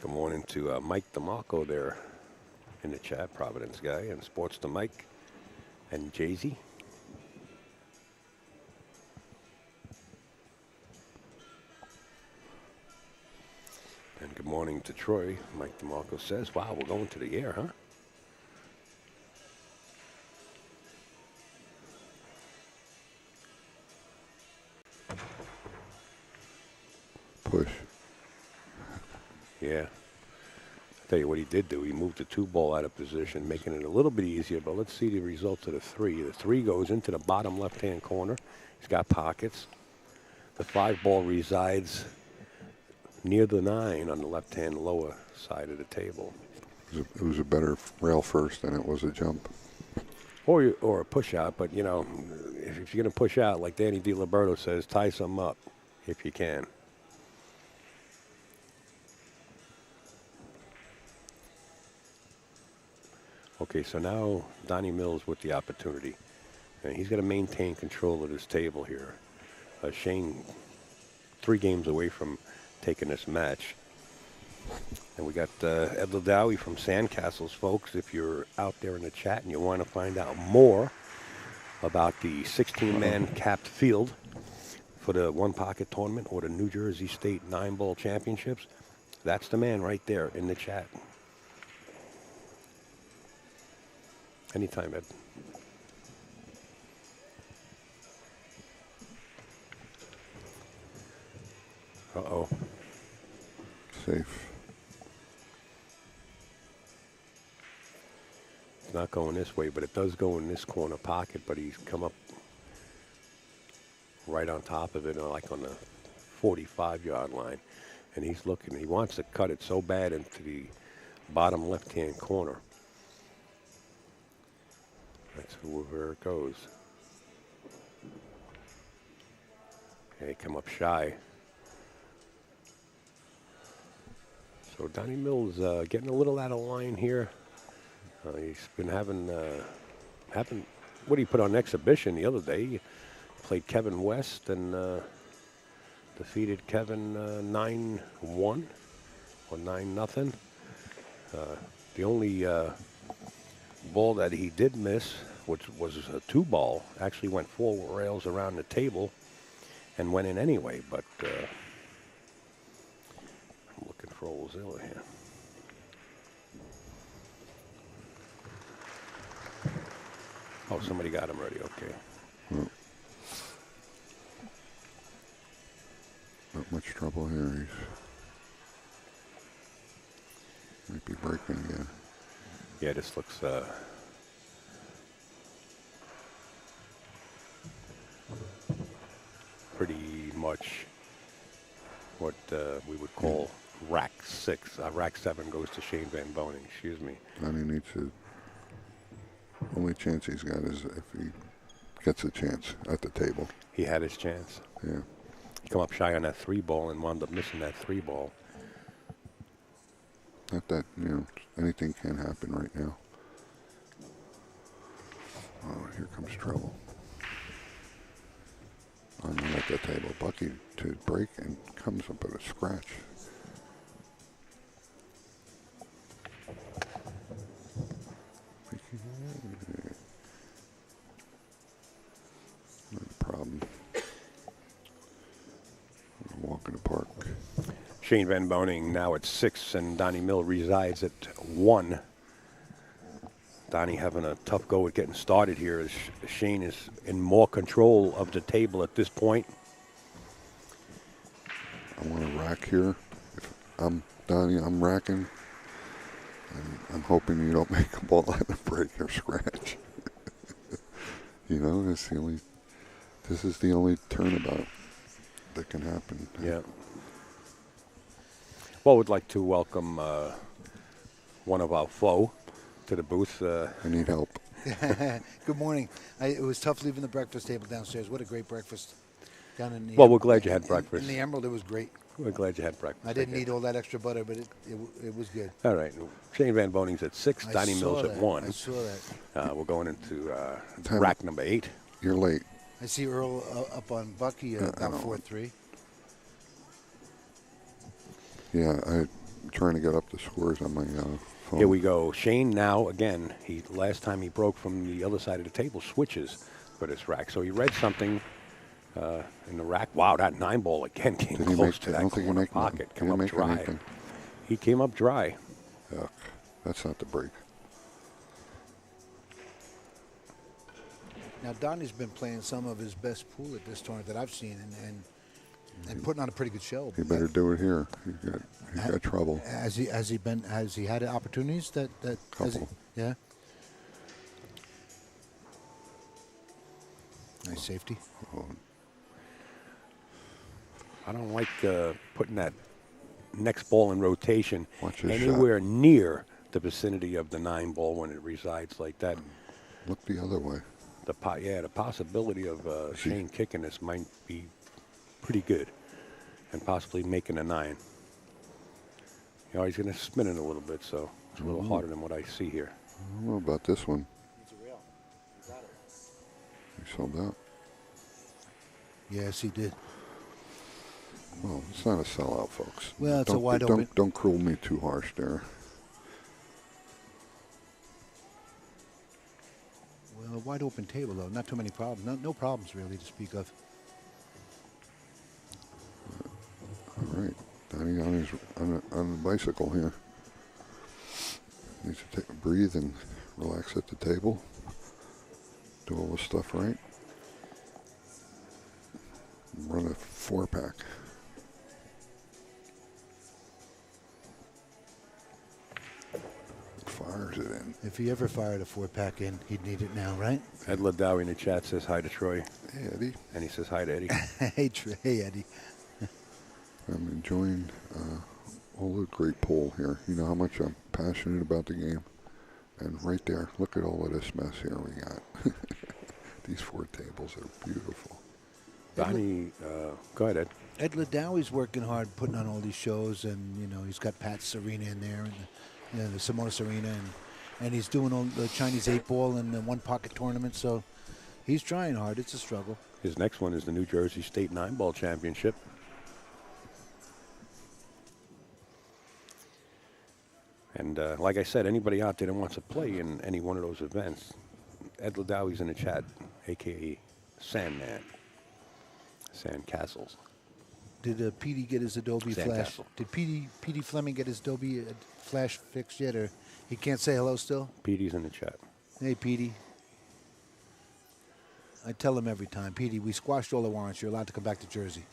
Good morning to Mike DeMarco there in the chat, Providence guy, and Sports to Mike and Jay-Z. welcome to Troy. Mike DeMarco says, wow, we're going to the air, huh? Push. Yeah. I'll tell you what he did do. He moved the 2-ball out of position, making it a little bit easier, but let's see the results of the 3. The 3 goes into the bottom left-hand corner. He's got pockets. The 5-ball resides near the 9 on the left-hand lower side of the table. It was a better rail first than it was a jump. Or a push out, but you know, if you're going to push out, like Danny DiLiberto says, tie some up if you can. Okay, so now Donny Mills with the opportunity. And he's got to maintain control of this table here. Shane, 3 games away from taking this match. And we got Ed Ladawi from Sandcastles, folks. If you're out there in the chat and you want to find out more about the 16-man capped field for the One Pocket Tournament or the New Jersey State 9-Ball Championships, that's the man right there in the chat. Anytime, Ed. Uh-oh. Safe. It's not going this way, but it does go in this corner pocket, but he's come up right on top of it, like on the 45-yard line. And he's looking. He wants to cut it so bad into the bottom left-hand corner. That's where it goes. Okay, come up shy. So Donny Mills getting a little out of line here. He's been having what he put on exhibition the other day. He played Kevin West and defeated Kevin 9-1 or 9-0. The only ball that he did miss, which was a 2-ball, actually went 4 rails around the table and went in anyway. But I'm looking for Ozilla here. Oh, somebody got him ready. Okay. Not much trouble here. He might be breaking again. Yeah, this looks pretty much what we would call rack 6. Rack 7 goes to Shane Van Boening. Excuse me. And he needs to. Only chance he's got is if he gets a chance at the table. He had his chance. Yeah. He come up shy on that 3-ball and wound up missing that 3-ball. Not that, anything can happen right now. Oh, here comes trouble. I'm at the table. Bucky to break and comes up with a scratch. Not a problem. Walk in the park. Shane Van Boening now at 6, and Donny Mill resides at 1. Donny having a tough go at getting started here as Shane is in more control of the table at this point. I want to rack here. If I'm Donny, I'm racking. And I'm hoping you don't make a ball out of break or scratch. This is the only turnabout that can happen. Yeah. Well, we'd like to welcome one of our foe to the booth. I need help. Good morning. It was tough leaving the breakfast table downstairs. What a great breakfast down in the. Well, we're glad you had breakfast. In the Emerald, it was great. We're glad you had breakfast. I didn't eat all that extra butter, but it was good. All right. Shane Van Boening's at 6. Donny Mills at 1. I saw that. We're going into rack number 8. You're late. I see Earl up on Bucky about 4-3. Yeah, I'm trying to get up the scores on my phone. Here we go. Shane now, again, last time he broke from the other side of the table, switches for this rack. So he read something in the rack. Wow, that 9-ball again came close to that corner pocket. Come up dry. He came up dry. Yuck. That's not the break. Now, Donnie's been playing some of his best pool at this tournament that I've seen, and putting on a pretty good show. He better do it here. He's got trouble. Has he had opportunities that Couple. Yeah. Nice safety. Oh, I don't like putting that next ball in rotation Watch his anywhere near the vicinity of the 9 ball when it resides like that. look the other way. The possibility of Shane kicking this might be pretty good, and possibly making a 9. You know, he's going to spin it a little bit, so it's a little harder than what I see here. I don't know about this one. He sold out. Yes, he did. Well, it's not a sellout, folks. Well, it's a wide open. Don't cruel me too harsh there. Well, a wide open table, though. Not too many problems. No problems, really, to speak of. All right. Donnie on the bicycle here. Needs to breathe and relax at the table. Do all the stuff right. Run a 4-pack. Fires it in. If he ever fired a 4-pack in, he'd need it now, right? Ed Ladowie in the chat says hi to Troy, Hey, Eddie. and he says hi to Eddie. Hey, Eddie. I'm enjoying all the great pool here. You know how much I'm passionate about the game. And right there, look at all of this mess here we got. These 4 tables are beautiful. Donnie, go ahead, Ed. Ed Ladowie's working hard, putting on all these shows, and you know he's got Pat's Arena in there, and the Simonis Arena, and he's doing all the Chinese 8-ball and the 1-pocket tournament. So he's trying hard. It's a struggle. His next one is the New Jersey State 9-ball championship. And like I said, anybody out there that wants to play in any one of those events, Ed Ladowie's in the chat, a.k.a. Sandman. Sandcastles. Did Petey get his Adobe Flash? Sandcastle. Did Petey Fleming get his Adobe Flash fixed yet, or he can't say hello still? Petey's in the chat. Hey, Petey. I tell him every time, Petey, we squashed all the warrants. You're allowed to come back to Jersey.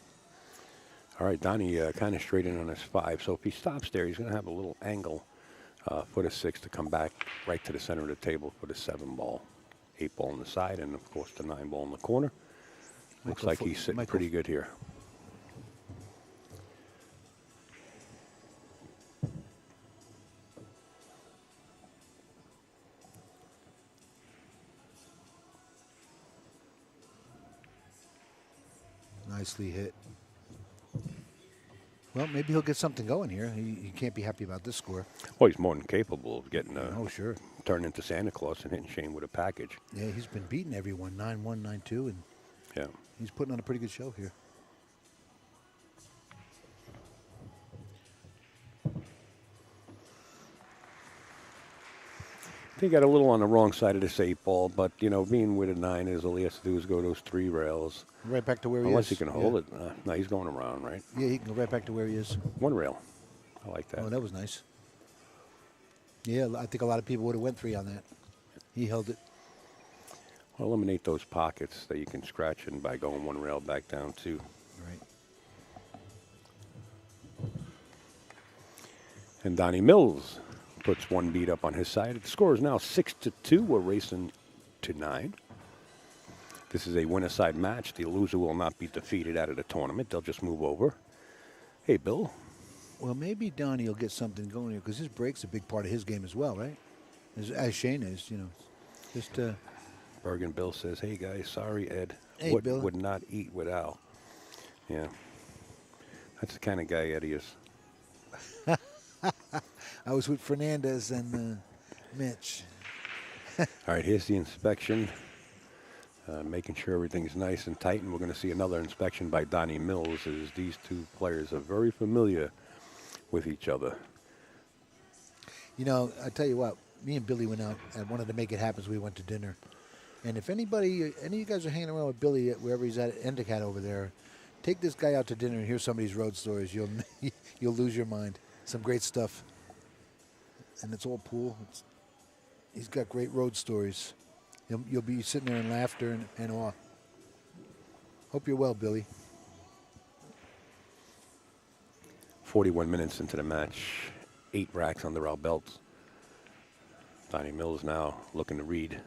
All right, Donnie kind of straight in on his 5. So if he stops there, he's going to have a little angle for the 6 to come back right to the center of the table for the 7-ball. 8-ball on the side, and of course the 9-ball in the corner. Looks like he's sitting pretty good here. Nicely hit. Well, maybe he'll get something going here. He can't be happy about this score. Well, he's more than capable of getting sure. turned into Santa Claus and hitting Shane with a package. Yeah, he's been beating everyone 9-1, 9-2, and Yeah. he's putting on a pretty good show here. He got a little on the wrong side of this 8-ball, but, you know, being with a 9 is all he has to do is go those 3 rails. Right back to where he is. Unless he can hold it. No, he's going around, right? Yeah, he can go right back to where he is. 1 rail. I like that. Oh, that was nice. Yeah, I think a lot of people would have went 3 on that. He held it. Well, eliminate those pockets that you can scratch in by going 1 rail back down 2. Right. And Donny Mills puts 1 beat up on his side. The score is now 6-2. We're racing to 9. This is a winner-side match. The loser will not be defeated out of the tournament. They'll just move over. Hey, Bill. Well, maybe Donnie will get something going here because his break's a big part of his game as well, right? As Shane is, you know. Just Bergen Bill says, hey, guys, sorry, Ed. Hey, Bill. Would not eat with Al. Yeah. That's the kind of guy Eddie is. I was with Fernandez and Mitch. All right, here's the inspection. Making sure everything's nice and tight, and we're going to see another inspection by Donny Mills as these 2 players are very familiar with each other. You know, I tell you what, me and Billy went out and wanted to make it happen, so we went to dinner. And if any of you guys are hanging around with Billy wherever he's at Endicott over there, take this guy out to dinner and hear some of these road stories. You'll lose your mind. Some great stuff. And it's all pool. He's got great road stories. You'll be sitting there in laughter and awe. Hope you're well, Billy. 41 minutes into the match, 8 racks under our belts. Donny Mills now looking to read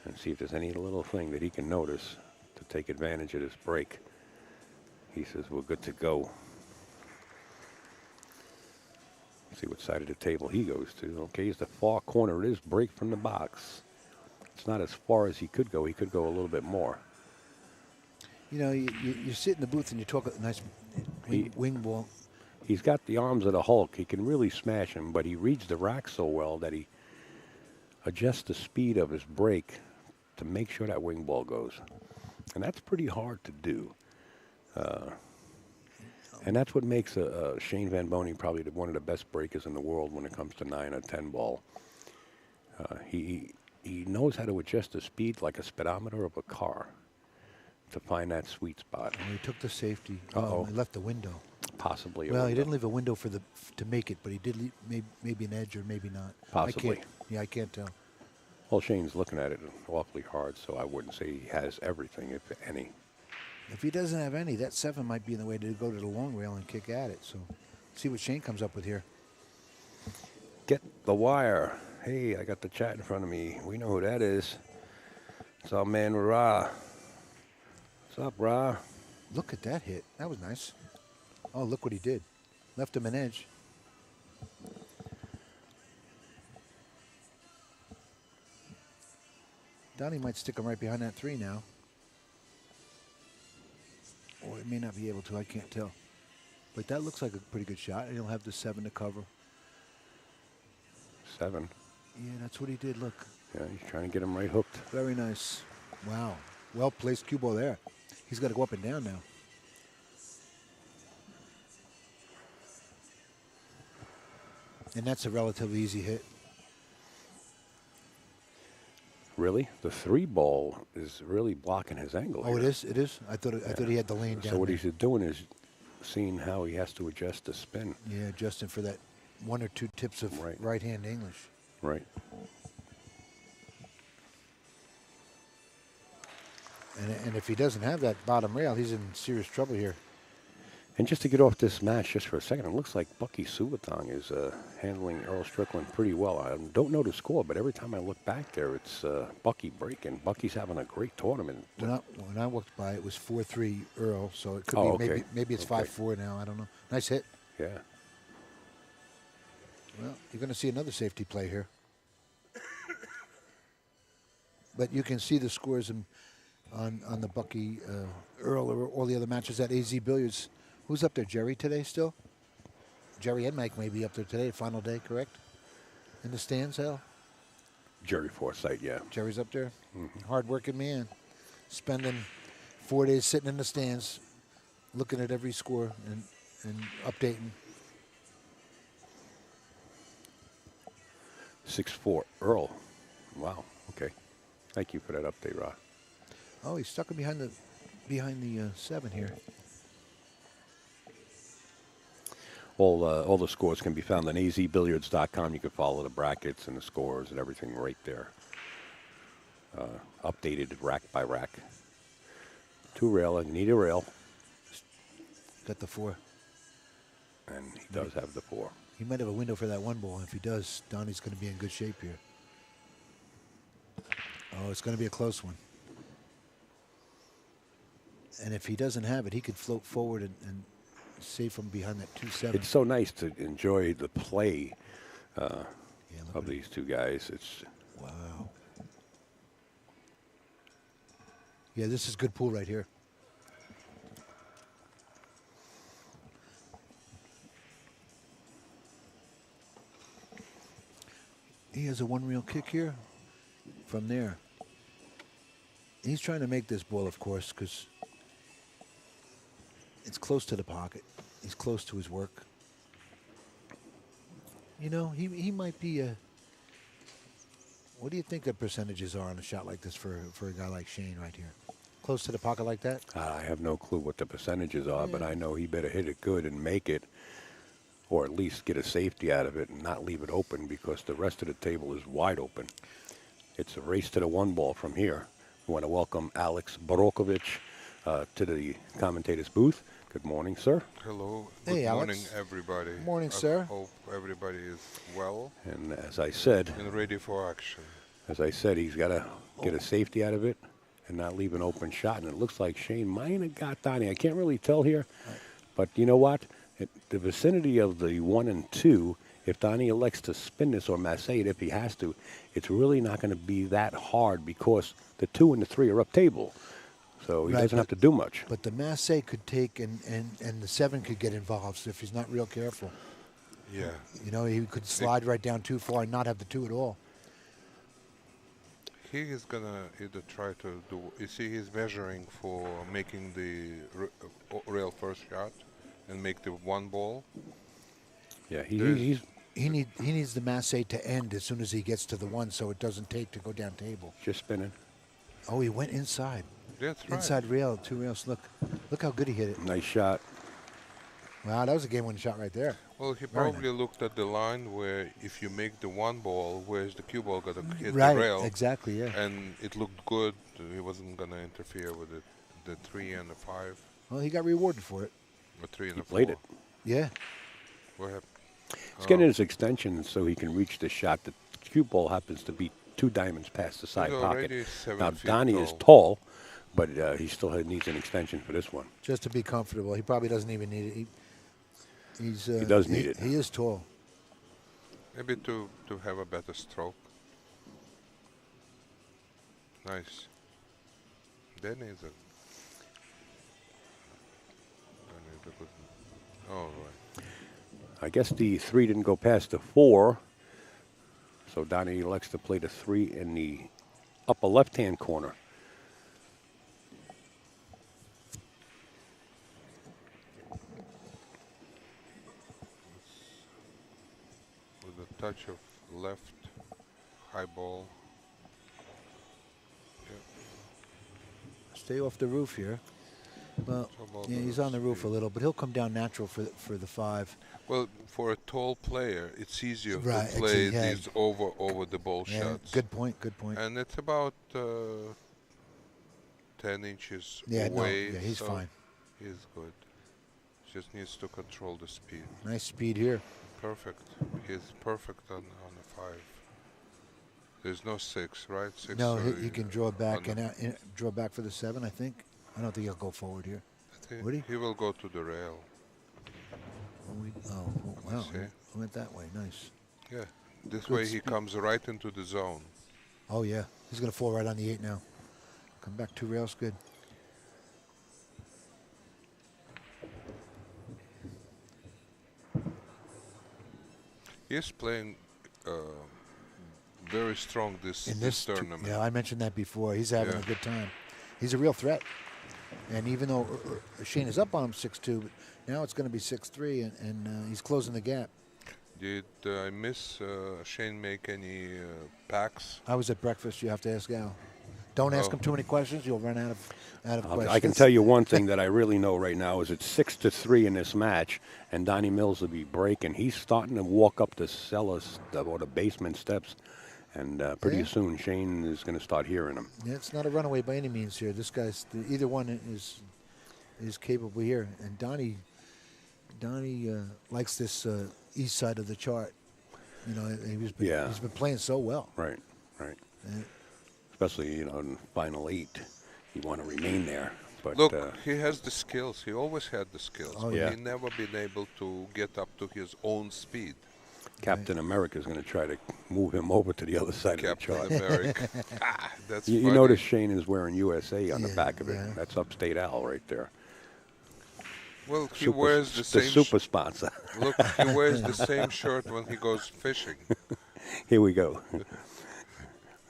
and see if there's any little thing that he can notice to take advantage of this break. He says we're good to go. See what side of the table he goes to. Okay, it's the far corner. It is break from the box. It's not as far as he could go. He could go a little bit more. You know, you sit in the booth and you talk a nice wing ball. He's got the arms of the Hulk. He can really smash him, but he reads the rack so well that he adjusts the speed of his break to make sure that wing ball goes. And that's pretty hard to do. And that's what makes Shane Van Boening probably one of the best breakers in the world when it comes to 9 or 10 ball. He knows how to adjust the speed like a speedometer of a car to find that sweet spot. Oh, he took the safety. Uh-oh. He left the window. Possibly. Well, he didn't leave a window to make it, but he did leave maybe an edge or maybe not. Possibly. I can't tell. Well, Shane's looking at it awfully hard, so I wouldn't say he has everything, if any. If he doesn't have any, that 7 might be in the way to go to the long rail and kick at it. So, see what Shane comes up with here. Get the wire. Hey, I got the chat in front of me. We know who that is. It's our man Ra. What's up, Ra? Look at that hit. That was nice. Oh, look what he did. Left him an edge. Donny might stick him right behind that 3 now. Or he may not be able to. I can't tell. But that looks like a pretty good shot. And he'll have the 7 to cover. 7. Yeah, that's what he did. Look. Yeah, he's trying to get him right hooked. Very nice. Wow. Well-placed cue ball there. He's got to go up and down now. And that's a relatively easy hit. Really? The 3 ball is really blocking his angle. Oh, here. it is? It is? I thought he had the lane down. So what there. he's doing is seeing how he has to adjust the spin. Yeah, adjusting for that 1 or 2 tips of right-hand English. Right. And if he doesn't have that bottom rail, he's in serious trouble here. And just to get off this match just for a second, it looks like Bucky Subatong is handling Earl Strickland pretty well. I don't know the score, but every time I look back there, it's Bucky breaking. Bucky's having a great tournament. When I walked by, it was 4-3 Earl, so it could be okay. maybe it's 5-4 now. I don't know. Nice hit. Yeah. Well, you're going to see another safety play here. But you can see the scores on the Bucky Earl or all the other matches at AZ Billiards. Who's up there? Jerry today still? Jerry and Mike may be up there today. Final day, correct? In the stands, Al? Jerry Forsythe, yeah. Jerry's up there. Mm-hmm. Hard-working man. Spending 4 days sitting in the stands, looking at every score and updating. 6-4 Earl. Wow. Okay. Thank you for that update, Rod. Oh, he's stuck him behind the 7 here. All the scores can be found on azbilliards.com. You can follow the brackets and the scores and everything right there. Updated rack by rack. 2 rail, and you need a rail. Got the 4. And he does have the 4. He might have a window for that 1 ball. If he does, Donnie's going to be in good shape here. Oh, it's going to be a close one. And if he doesn't have it, he could float forward and save from behind that 2-7. It's so nice to enjoy the play of these 2 guys. It's wow. Yeah, this is good pool right here. He has a 1 reel kick here from there. He's trying to make this ball, of course, because it's close to the pocket. He's close to his work. You know, he might be a... What do you think the percentages are on a shot like this for a guy like Shane right here? Close to the pocket like that? I have no clue what the percentages are, but I know he better hit it good and make it. or at least get a safety out of it and not leave it open because the rest of the table is wide open. It's a race to the one ball from here. We want to welcome Alex Borokovich to the commentator's booth. Good morning, sir. Hello. Hey, Good morning, Alex. everybody. Morning, I sir. hope everybody is well And as I said, and ready for action. he's got to get a safety out of it and not leave an open shot. And it looks like Shane might have got Donny. I can't really tell here, but you know what? The vicinity of the 1 and 2, if Donny elects to spin this or masse it if he has to, it's really not going to be that hard because the 2 and the 3 are up table. So he Right, doesn't have to do much. But the masse could take, and the 7 could get involved if he's not real careful. Yeah. You know, he could slide right down too far and not have the 2 at all. He is going to either try to do, you see, he's measuring for making the rail first shot and make the one ball. Yeah, There's- He needs the masse to end as soon as he gets to the 1, so it doesn't take to go down table. just spinning. Oh, he went inside. That's right. Inside rail, 2 rails. Look how good he hit it. Nice shot. Wow, that was a game-winning shot right there. Well, he Very probably looked at the line where if you make the one ball, where's the cue ball going to hit Right, the rail? exactly, yeah. And it looked good. He wasn't going to interfere with it. The 3 and the 5, Well, he got rewarded for it. or 3 and He the 4. played it. Yeah. What happened? He's getting his extension so he can reach the shot. The cue ball happens to be 2 diamonds past the side He's pocket. already 7 Now, feet Donny is tall. tall, but he still needs an extension for this one. Just to be comfortable. He probably doesn't even need it. He does need it. He is tall. Maybe to have a better stroke. Nice. Then is a. All right. I guess the 3 didn't go past the 4, so Donny elects to play the 3 in the upper left-hand corner. With a touch of left high ball. Stay off the roof here. Well, So about yeah, the he's on the roof a speed. little, but he'll come down natural for the 5. Well, for a tall player, it's easier Right, to play yeah. these over the ball Yeah, shots. good point. Good point. And it's about 10 inches Yeah, no, away. yeah, he's so fine. He's good. Just needs to control the speed. Nice speed here. Perfect. He's perfect on the 5. There's no 6, right? 6. No, so he can draw back on and draw back for the 7. I think. I don't think he'll go forward here. I think would he? He will go to the rail. Oh, wow! see. He went that way. Nice. Yeah. This Good way he speed. comes right into the zone. Oh yeah, he's gonna fall right on the 8 now. Come back 2 rails. Good. He's playing very strong this In this this tournament. yeah, I mentioned that before. He's having Yeah. a good time. He's a real threat. And even though Shane is up on him 6-2, but now it's going to be 6-3, and he's closing the gap. Did I miss Shane make any packs? I was at breakfast. You have to ask Al. Don't ask Oh. him too many questions. You'll run out of questions. I can tell you one thing that I really know right now is it's 6-3 in this match, and Donny Mills will be breaking. He's starting to walk up the cellar or the basement steps, and pretty Yeah. soon Shane is going to start hearing him. Yeah, it's not a runaway by any means here. This guy's either one is capable here, and Donny likes this east side of the chart. You know, he's been playing so well. Right, right. Uh, Especially, in the final 8. You want to remain there. But Look, he has the skills. He always had the skills. Oh, but yeah. he never been able to get up to his own speed. Captain America is going to try to move him over to the other side Captain of the chart. America. That's You funny. notice Shane is wearing USA on the Yeah, back of it. yeah. That's Upstate Al right there. Well, he wears the same. super sponsor. Look, he wears the same shirt when he goes fishing. Here we go.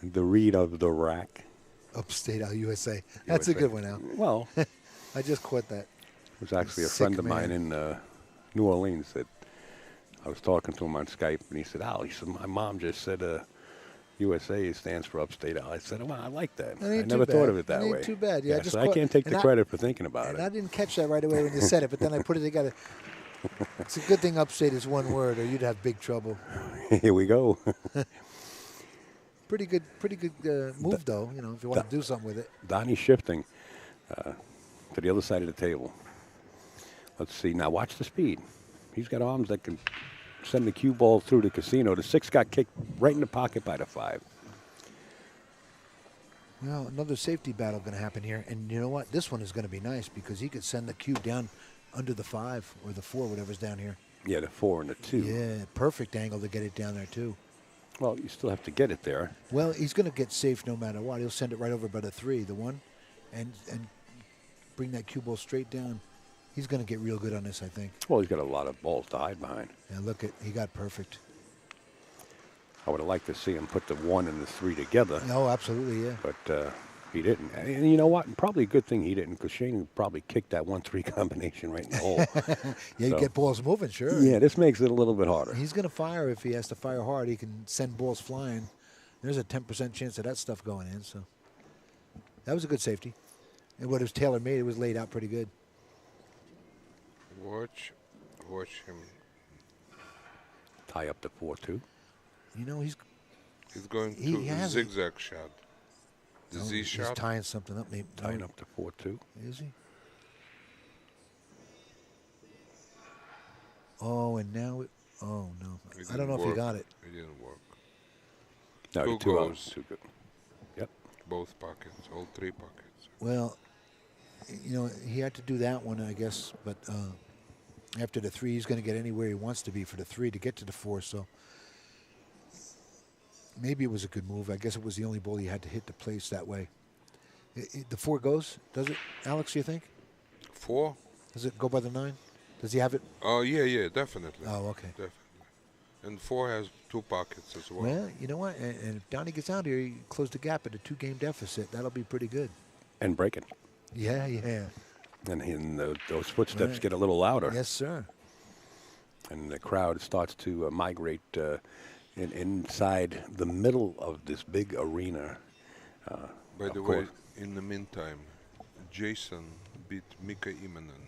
The read of the rack. Upstate Al USA. That's a USA. good one, Al. Well, it I just caught that. was actually a Sick friend of man. mine in New Orleans that I was talking to him on Skype, and he said, Al, my mom just said USA stands for Upstate Al. I said, well, I like that. That I ain't never too thought bad. of it that That ain't way. too bad. Yeah, I Yeah, just so I caught- can't take and the I- credit for thinking about And it. I didn't catch that right away when you said it, but then I put it together. It's a good thing upstate is one word, or you'd have big trouble. Here we go. Pretty good move, though, you know, if you want to do something with it. Donnie shifting to the other side of the table. Let's see. Now watch the speed. He's got arms that can send the cue ball through the casino. The 6 got kicked right in the pocket by the 5. Well, another safety battle going to happen here. And you know what? This one is going to be nice because he could send the cube down under the 5 or the 4, whatever's down here. Yeah, the 4 and the 2. Yeah, perfect angle to get it down there, too. Well, you still have to get it there. Well, he's going to get safe no matter what. He'll send it right over by the 3, the 1, and bring that cue ball straight down. He's going to get real good on this, I think. Well, he's got a lot of balls to hide behind. Yeah, look at, he got perfect. I would have liked to see him put the 1 and the 3 together. Oh, absolutely, yeah. But he didn't. And you know what? Probably a good thing he didn't, because Shane probably kicked that 1-3 combination right in the hole. Yeah, you get balls moving, sure. Yeah, this makes it a little bit harder. He's going to fire if he has to fire hard. He can send balls flying. There's a 10% chance of that stuff going in. So that was a good safety. And what it was tailor-made, it was laid out pretty good. Watch him. Tie up the 4-2. You know, he's going He to the has it. zigzag shot. The Z he's shot. tying something up. Maybe, Tying up the 4-2. Is he? Oh, and now oh, no. It I don't know if didn't he got work. it. It didn't work. No, Two the 2 out. goes. Too good. Yep. Both pockets, all 3 pockets. Well, you know, he had to do that one, I guess, but after the 3, he's going to get anywhere he wants to be for the 3 to get to the 4, so maybe it was a good move. I guess it was the only ball he had to hit the place that way. The 4 goes, does it, Alex, you think? 4? Does it go by the 9? Does he have it? Oh, yeah, definitely. Oh, okay. Definitely. And 4 has 2 pockets as well. Well, you know what? And if Donnie gets out here, he closed the gap at a 2-game deficit. That'll be pretty good. And breaking. Yeah. And those footsteps Right. get a little louder. Yes, sir. And the crowd starts to migrate inside the middle of this big arena. By the of way, course. in the meantime, Jason beat Mika Immonen.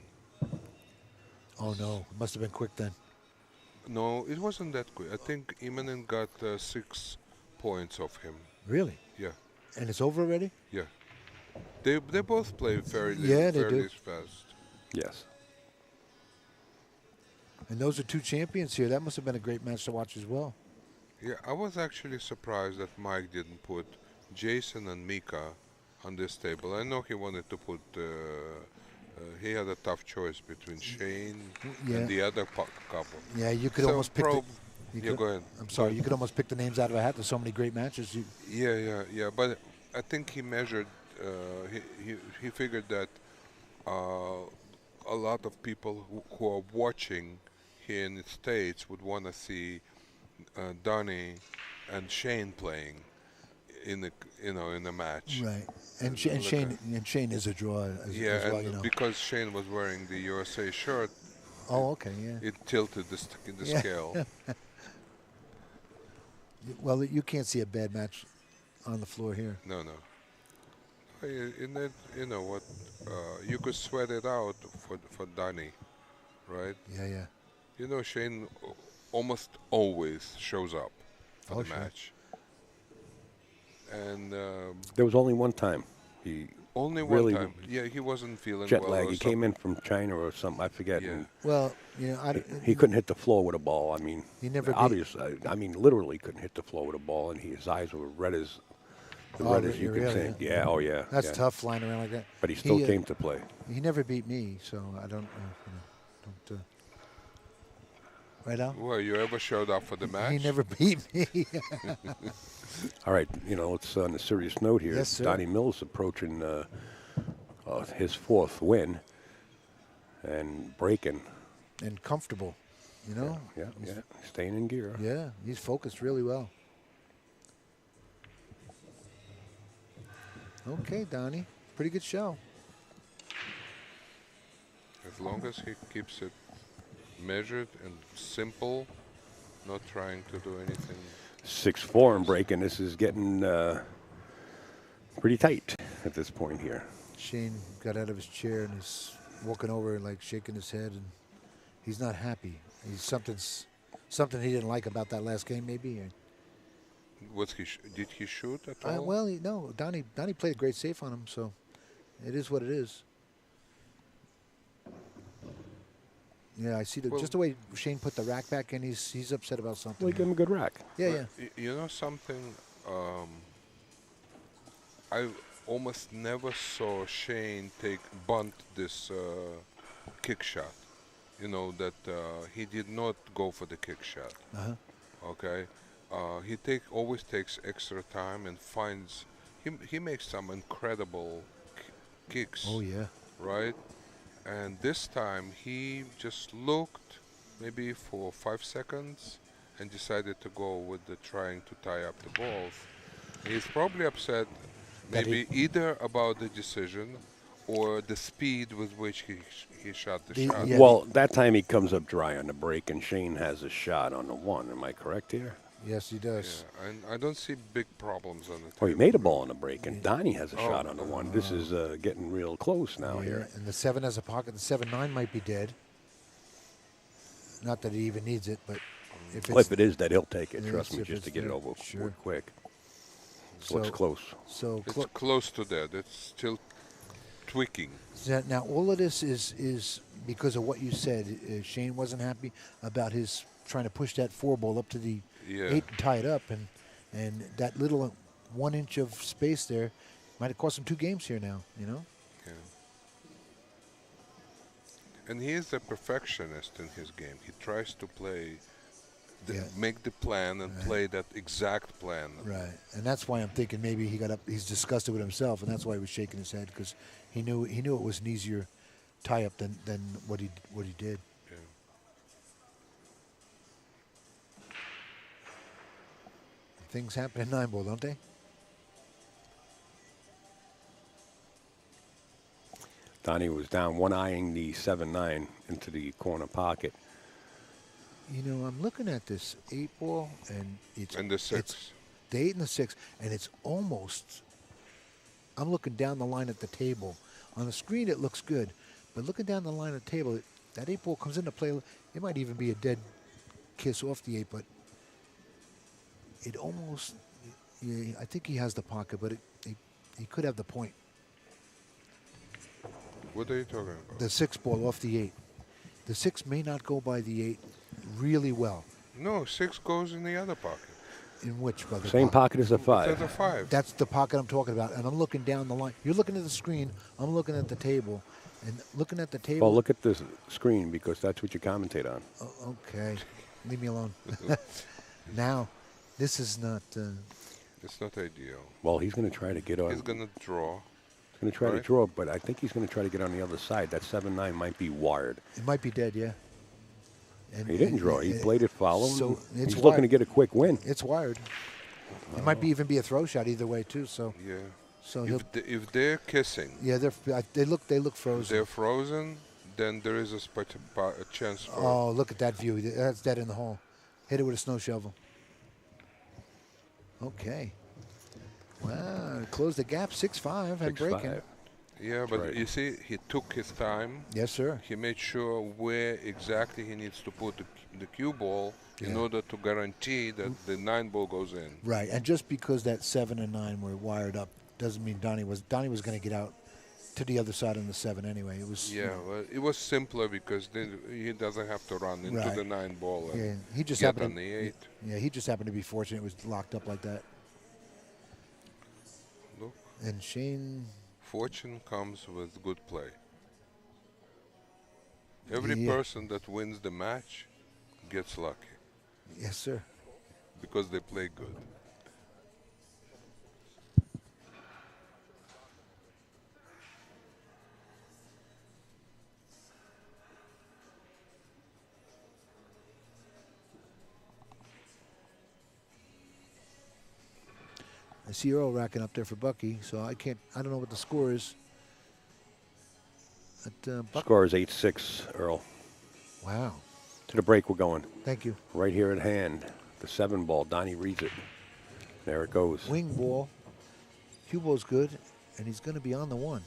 Oh, no. It must have been quick then. No, it wasn't that quick. I think Immonen got 6 points off him. Really? Yeah, And it's over already? yeah. They both play fairly Yeah, they do. fast. Yes. And those are 2 champions here. That must have been a great match to watch as well. Yeah, I was actually surprised that Mike didn't put Jason and Mika on this table. I know he wanted to put. He had a tough choice between Shane Yeah. and the other couple. Yeah, you could So almost pick prob- you Yeah, could- go ahead. I'm sorry. You could almost pick the names out of a hat. There's so many great matches. Yeah. But I think he measured. He figured that a lot of people who are watching here in the States would want to see Donny and Shane playing in the in the match. Right. And Look Shane is a draw as Yeah, well, and you know. because Shane was wearing the USA shirt, Oh, okay, yeah. it tilted the Yeah. scale. Well, you can't see a bad match on the floor here. No. In that, you know what? You could sweat it out for Donny, right? Yeah. You know, Shane almost always shows up for Oh, the sure. match. And There was only one time. He only really one time. Yeah, he wasn't feeling jet well. lag. or He came in from China or something. I forget. Yeah. And Well, you know, he couldn't hit the floor with a ball. I mean, He never beat- obviously. I mean, literally couldn't hit the floor with a ball, and his eyes were red as you really, could say. Yeah. Oh yeah. That's yeah. tough flying around like that. But he still He, came to play. He never beat me, so I don't. Right, Al? Well, you ever showed up for the match? He never beat me. All right, let's on a serious note here. Yes, sir. Donny Mills approaching his 4th win and breaking. And comfortable, you know. Yeah, staying in gear. Yeah, he's focused really well. Okay, Donnie, pretty good show. As long as he keeps it measured and simple, not trying to do anything. 6-4 and breaking. This is getting pretty tight at this point here. Shane got out of his chair and is walking over, like shaking his head, and he's not happy. He's something he didn't like about that last game, maybe. Did he shoot at all? Well, no. Donny played a great safe on him, so it is what it is. Yeah, I see just the way Shane put the rack back in. He's upset about something. Well, give him a good rack. Yeah. You know something? I almost never saw Shane bunt this kick shot. You know that he did not go for the kick shot. Okay, he always takes extra time and finds. He makes some incredible kicks. Oh yeah. Right, and this time he just looked maybe for 5 seconds and decided to go with the trying to tie up the balls. He's probably upset, maybe either about the decision or the speed with which he shot the shot. Yeah. Well, that time he comes up dry on the break, and Shane has a shot on the one. Am I correct here? Yes, he does. Yeah, and I don't see big problems on the table. Oh, he made a ball on the break, and Donny has a shot on the one. This is getting real close now here. And the 7 has a pocket. The 7-9 might be dead. Not that he even needs it, but If it is dead, he'll take it. Yes, Trust me, if just to it's get it dead, over sure. quick. So Looks close. So It's close to that. It's still tweaking. now all of this is because of what you said. Shane wasn't happy about his trying to push that 4 ball up to the 8 and tie it up, and that little 1 inch of space there might have cost him 2 games here now. You know. Yeah. And he is a perfectionist in his game. He tries to play, make the plan and play that exact plan. Right, and that's why I'm thinking maybe he got up. He's disgusted with himself, and that's why he was shaking his head because he knew it was an easier tie up than what he did. Yeah. Things happen in 9-ball, don't they? Donny was down, one-eyeing the 7-9 into the corner pocket. You know, I'm looking at this 8-ball, and it's And the 6. It's the 8 and the 6, and it's almost. I'm looking down the line at the table. On the screen, it looks good, but looking down the line at the table, that 8-ball comes into play. It might even be a dead kiss off the 8, but it almost. Yeah, I think he has the pocket, but he could have the point. What are you talking about? The 6-ball off the 8. The 6 may not go by the 8 really well. No, 6 goes in the other pocket. In which, brother? Same pocket as a It's 5. a 5. That's the pocket I'm talking about, and I'm looking down the line. You're looking at the screen. I'm looking at the table, and looking at the table. Well, look at the screen because that's what you commentate on. Oh, okay, leave me alone. Now, this is not. It's not ideal. Well, he's going to try to get on. He's going to draw. He's going to try to right? draw, but I think he's going to try to get on the other side. That 7-9 might be wired. It might be dead, yeah. And, He didn't draw. He played it following. So it's he's looking wired. to get a quick win. It's wired. It might be even be a throw shot either way too. So Yeah. so he'll. If they're kissing, Yeah, they look frozen. they're frozen, then there is a chance for. Oh, look at that view. That's dead in the hole. Hit it with a snow shovel. Okay. Wow, close the gap, 6-5 and breaking. 6-5. Yeah, but right. you see, he took his time. Yes, sir. He made sure where exactly he needs to put the cue ball in Yeah. order to guarantee that the 9-ball goes in. Right, and just because that 7 and 9 were wired up doesn't mean Donny was going to get out to the other side on the 7 anyway. It was. Yeah, well, it was simpler because he doesn't have to run into Right. the 9-ball and Yeah, he just get happened on the 8. Yeah, he just happened to be fortunate. It was locked up like that. Look, And Shane. fortune comes with good play. Every Yeah. person that wins the match gets lucky Yes, sir. because they play good. I see Earl racking up there for Bucky, so I don't know what the score is. But, Score is 8-6, Earl. wow. To the break we're going. Thank you. Right here at hand. The 7-ball. Donny reads it. There it goes. Wing ball. Cue ball's good, and he's going to be on the 1.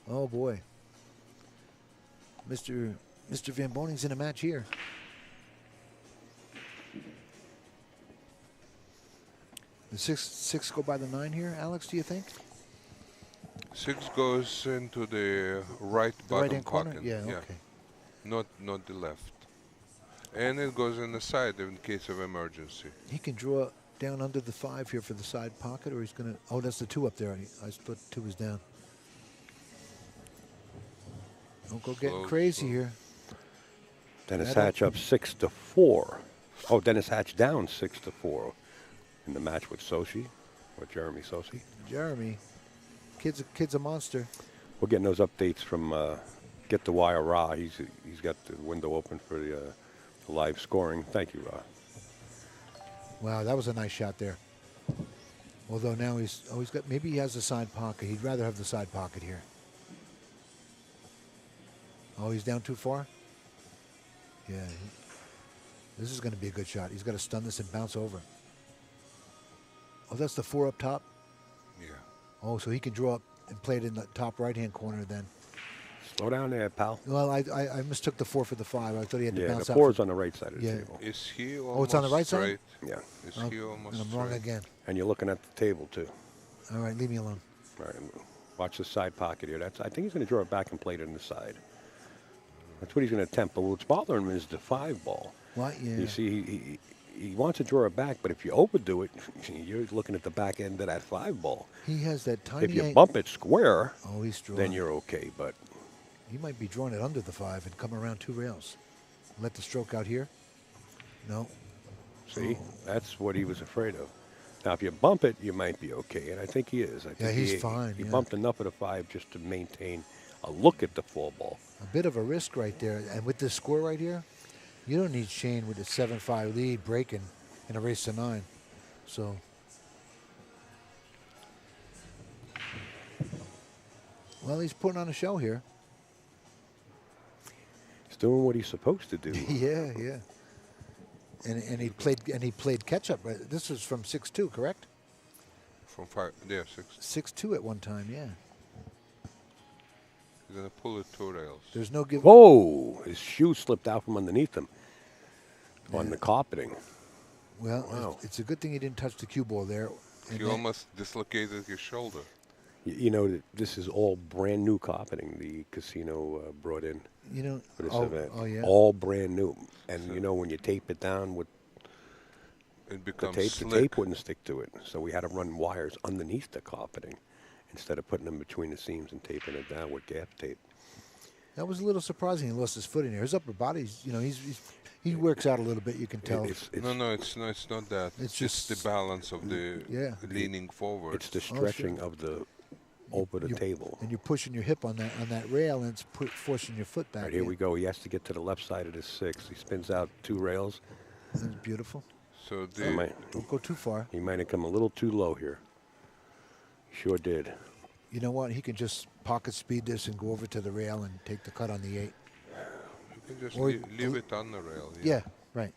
Oh, boy. Mr. Mr. Van Boening's in a match here. The six go by the 9 here, Alex, do you think? 6 goes into the right The bottom right-hand corner? pocket. Yeah, okay. Not the left. And it goes in the side in case of emergency. He can draw down under the 5 here for the side pocket, or he's going to... Oh, that's the 2 up there. I thought 2 was down. Don't go getting Slow, crazy slow. here. Dennis That'll- Hatch up 6-4. Oh, Dennis Hatch down 6-4 in the match with Sochi, with Jeremy Sochi. Jeremy, kid's a monster. We're getting those updates from Get the Wire Ra. He's got the window open for the live scoring. Thank you, Ra. Wow, that was a nice shot there. Although now he's got, maybe he has the side pocket. He'd rather have the side pocket here. Oh, he's down too far? Yeah. This is going to be a good shot. He's got to stun this and bounce over. Oh, that's the 4 up top? Yeah. Oh, so he can draw up and play it in the top right-hand corner then. Slow down there, pal. Well, I mistook the 4 for the 5. I thought he had to Yeah, bounce the out. 4 is on the right side of the Yeah. table. Is he almost Oh, it's on the right side? straight? Yeah. Is Oh, he almost and I'm wrong straight? again. And you're looking at the table, too. All right, leave me alone. All right. Watch the side pocket here. I think he's going to draw it back and play it in the side. That's what he's going to attempt. But what's bothering him is the 5 ball. What? Yeah. You see, he wants to draw it back, but if you overdo it, you're looking at the back end of that 5 ball. He has that tiny... If you bump it square, Oh, he's drawing. then you're okay. But He might be drawing it under the 5 and come around 2 rails. Let the stroke out here. No. see, that's what he was afraid of. Now, if you bump it, you might be okay, and I think he is. I think he's fine, He yeah. bumped enough of the 5 just to maintain a look at the 4 ball. A bit of a risk right there. And with this score right here, you don't need Shane with a 7-5 lead breaking in a race to 9. So... Well, he's putting on a show here. He's doing what he's supposed to do. Yeah, yeah. And he played catch up. Right? This was from 6-2, correct? From 5, yeah, 6. 6-2 at one time, yeah. He's gonna pull it 2 rails. There's no give. Whoa! His shoe slipped out from underneath him on the carpeting. Well, Wow. it's a good thing he didn't touch the cue ball there. And He then- almost dislocated his shoulder. You know, this is all brand new carpeting the casino brought in You know, for this oh, event. oh yeah. All brand new. And you know, when you tape it down with It the becomes tape, slick. the tape wouldn't stick to it. So we had to run wires underneath the carpeting instead of putting them between the seams and taping it down with gap tape. That was a little surprising. He lost his foot in there. His upper body's, you know, he works out a little bit. You can tell. It's No, it's not that. It's It's just the just- balance of the Yeah. leaning forward. it's the stretching of the over the you- table. And you're pushing your hip on that rail, and it's forcing your foot back. Right, here in. we go. He has to get to the left side of the 6. He spins out 2 rails. That's beautiful. So He the might, Don't go too far. he might have come a little too low here. Sure did. You know what? He can just pocket speed this and go over to the rail and take the cut on the 8. you can just or- leave it on the rail. Yeah, right.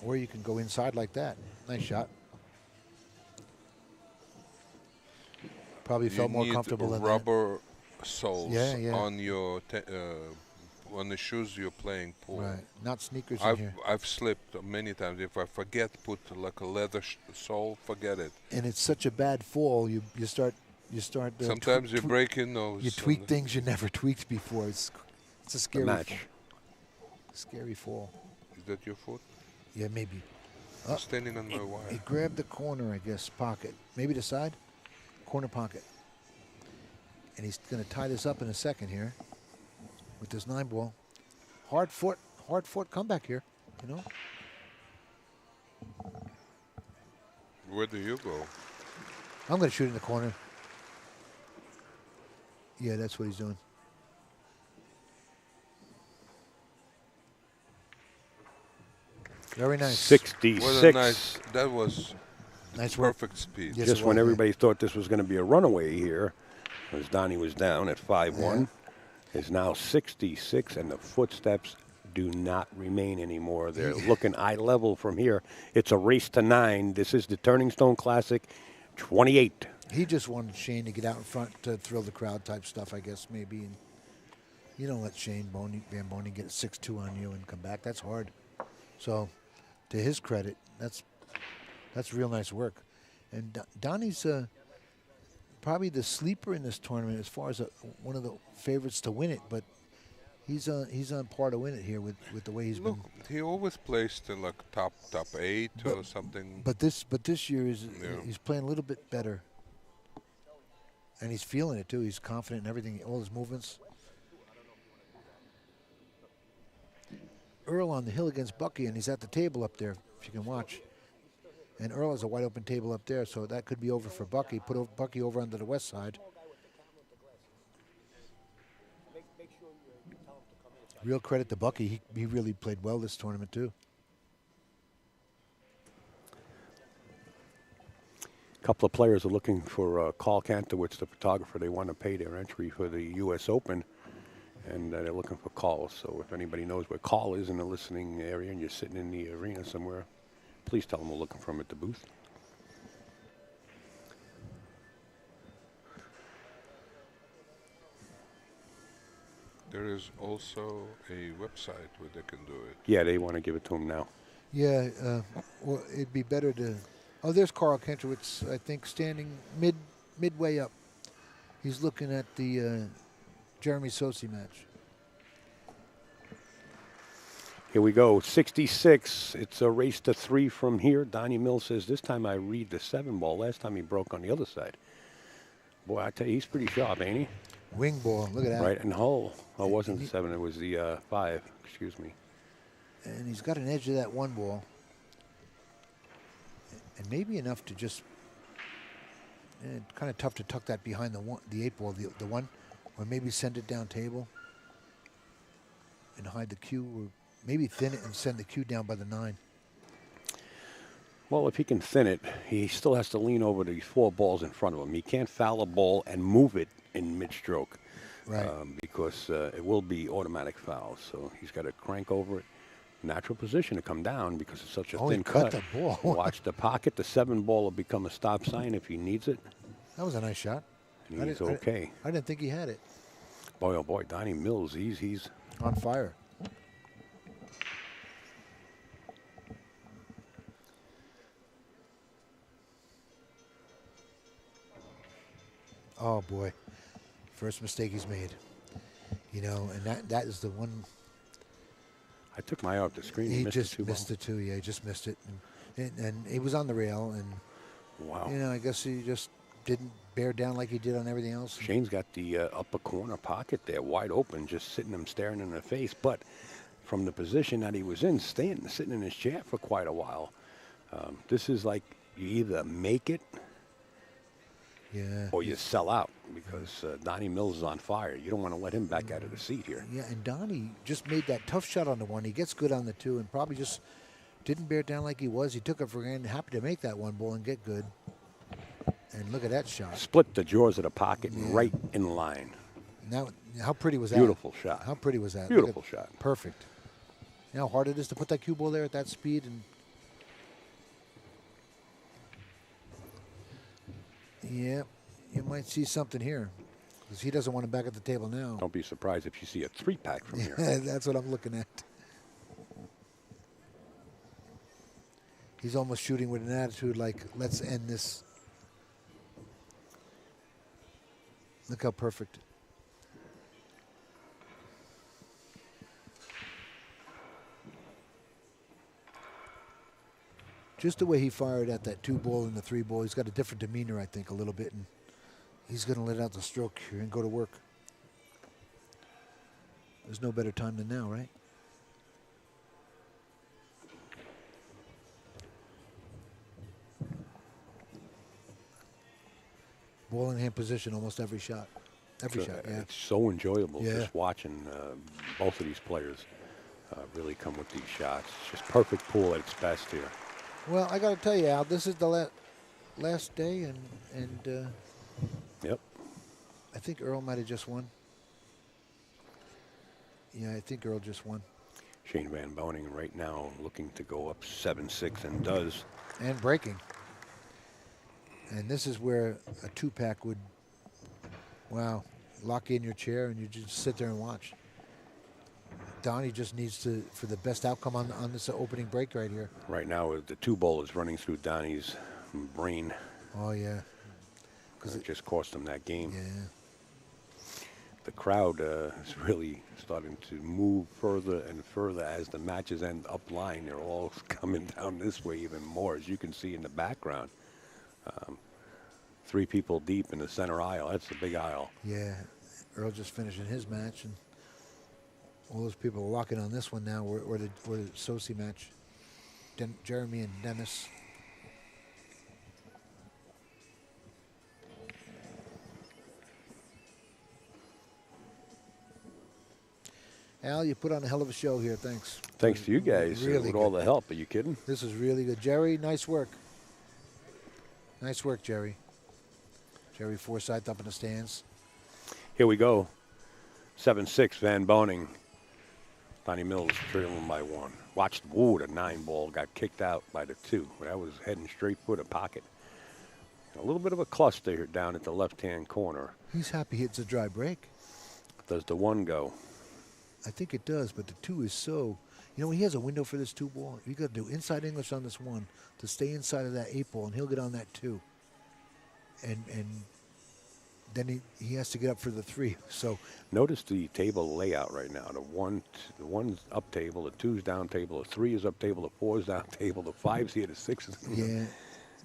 Or you can go inside like that. Nice shot. Probably You felt more need comfortable than that. rubber soles Yeah, yeah. on your on the shoes you're playing pool. Right. Not sneakers in I've here. I've slipped many times. If I forget, put like a leather sole. Forget it. And it's such a bad fall. You start. Sometimes you break your nose. You tweak things you never tweaked before. It's a The scary match. fall. Scary fall. Is that your foot? Yeah, maybe. I'm standing on my He wire. grabbed the corner, I guess, pocket. Maybe the side? Corner pocket. And he's going to tie this up in a second here with this 9 ball. Hard fought comeback here, you know? Where do you go? I'm going to shoot in the corner. Yeah, that's what he's doing. Very nice. 66. What a nice. That was Nice work. perfect speed. Yes, Just it when was, yeah. everybody thought this was going to be a runaway here, as Donnie was down at 5-1, is now 66, and the footsteps do not remain anymore. They're looking eye level from here. It's a race to 9. This is the Turning Stone Classic 28. He just wanted Shane to get out in front to thrill the crowd type stuff, I guess, maybe. And you don't let Shane Van Boening get a 6-2 on you and come back. That's hard. So, to his credit, that's real nice work. And Donnie's probably the sleeper in this tournament as far as one of the favorites to win it, but he's on par to win it here with the way he's Look, been. he always placed in like top 8 or something. But this year Yeah. he's playing a little bit better, and he's feeling it too. He's confident in everything, all his movements. Earl on the hill against Bucky, and he's at the table up there, if you can watch. And Earl has a wide open table up there, so that could be over for Bucky. Put Bucky over onto the west side. Real credit to Bucky. He really played well this tournament too. A couple of players are looking for Carl Kantowitz, the photographer. They want to pay their entry for the U.S. Open, and they're looking for Carl. So if anybody knows where Carl is in the listening area and you're sitting in the arena somewhere, please tell them we're looking for him at the booth. There is also a website where they can do it. Yeah, they want to give it to him now. Yeah, well, it'd be better to. Oh, there's Carl Kentowitz, I think, standing midway up. He's looking at the Jeremy Sosi match. Here we go, 66. It's a race to 3 from here. Donny Mills says, this time I read the 7 ball. Last time he broke on the other side. Boy, I tell you, he's pretty sharp, ain't he? Wing ball, look at that. Right, and hole. Oh, it wasn't the 7, it was the 5, excuse me. And he's got an edge of that 1 ball. And maybe enough to just, kind of tough to tuck that behind the 8 ball, the 1, or maybe send it down table and hide the cue, or maybe thin it and send the cue down by the 9. Well, if he can thin it, he still has to lean over these 4 balls in front of him. He can't foul a ball and move it in mid-stroke, right? Because it will be automatic foul. So he's got to crank over it. Natural position to come down because it's such a thin cut. The ball. Watch the pocket. The 7 ball will become a stop sign if he needs it. That was a nice shot. And he's okay. I didn't think he had it. Boy, oh boy, Donny Mills, he's on fire. Oh boy, first mistake he's made. You know, and that is the one. I took my eye off the screen. He just missed it too. Yeah, he just missed it, and he was on the rail, and wow. You know, I guess he just didn't bear down like he did on everything else. Shane's got the upper corner pocket there wide open, just sitting him staring in the face. But from the position that he was in, sitting in his chair for quite a while, this is like you either make it. Yeah. Or you sell out because Donny Mills is on fire. You don't want to let him back out of the seat here. Yeah, and Donny just made that tough shot on the 1. He gets good on the 2 and probably just didn't bear down like he was. He took it for granted, happy to make that 1 ball and get good. And look at that shot. Split the jaws of the pocket right in line. Now, how pretty was that? Beautiful shot. How pretty was that? Beautiful shot. Perfect. You know how hard it is to put that cue ball there at that speed? And yeah. You might see something here because he doesn't want him back at the table now. Don't be surprised if you see a 3-pack from here. That's what I'm looking at. He's almost shooting with an attitude like, let's end this. Look how perfect. Just the way he fired at that 2 ball and the 3 ball, he's got a different demeanor, I think, a little bit. And he's going to let out the stroke here and go to work. There's no better time than now, right? Ball in hand position almost every shot. Every shot, yeah. It's so enjoyable just watching both of these players really come with these shots. It's just perfect pool at its best here. Well, I got to tell you, Al, this is the last day, and yep. I think Earl might have just won. Yeah, I think Earl just won. Shane Van Boening right now looking to go up 7-6 and does. And breaking. And this is where a 2-pack would, wow, lock in your chair and you just sit there and watch. Donny just needs to, for the best outcome on this opening break right here. Right now, the 2-ball is running through Donnie's brain. Oh, yeah. Because it just cost him that game. Yeah. The crowd is really starting to move further and further as the matches end up line. They're all coming down this way even more, as you can see in the background. 3 people deep in the center aisle. That's the big aisle. Yeah. Earl just finishing his match, and all those people are locking on this one now, or the Sosi match. Jeremy and Dennis. Al, you put on a hell of a show here. Thanks. Thanks to you guys Really with good. all the help. Are you kidding? This is really good. Jerry, nice work. Nice work, Jerry. Jerry Forsyth up in the stands. Here we go. 7-6, Van Boening. Donny Mills trailing by 1. Watched, the 9-ball got kicked out by the 2. That was heading straight for the pocket. A little bit of a cluster here down at the left-hand corner. He's happy it's a dry break. Does the 1 go? I think it does, but the 2 is so... You know, he has a window for this 2-ball. You got to do inside English on this 1 to stay inside of that 8-ball, and he'll get on that 2. And then he has to get up for the 3. So notice the table layout right now. The 1's up table, the 2's down table, the 3 is up table, the 4's down table, the 5's here, the 6 is... yeah,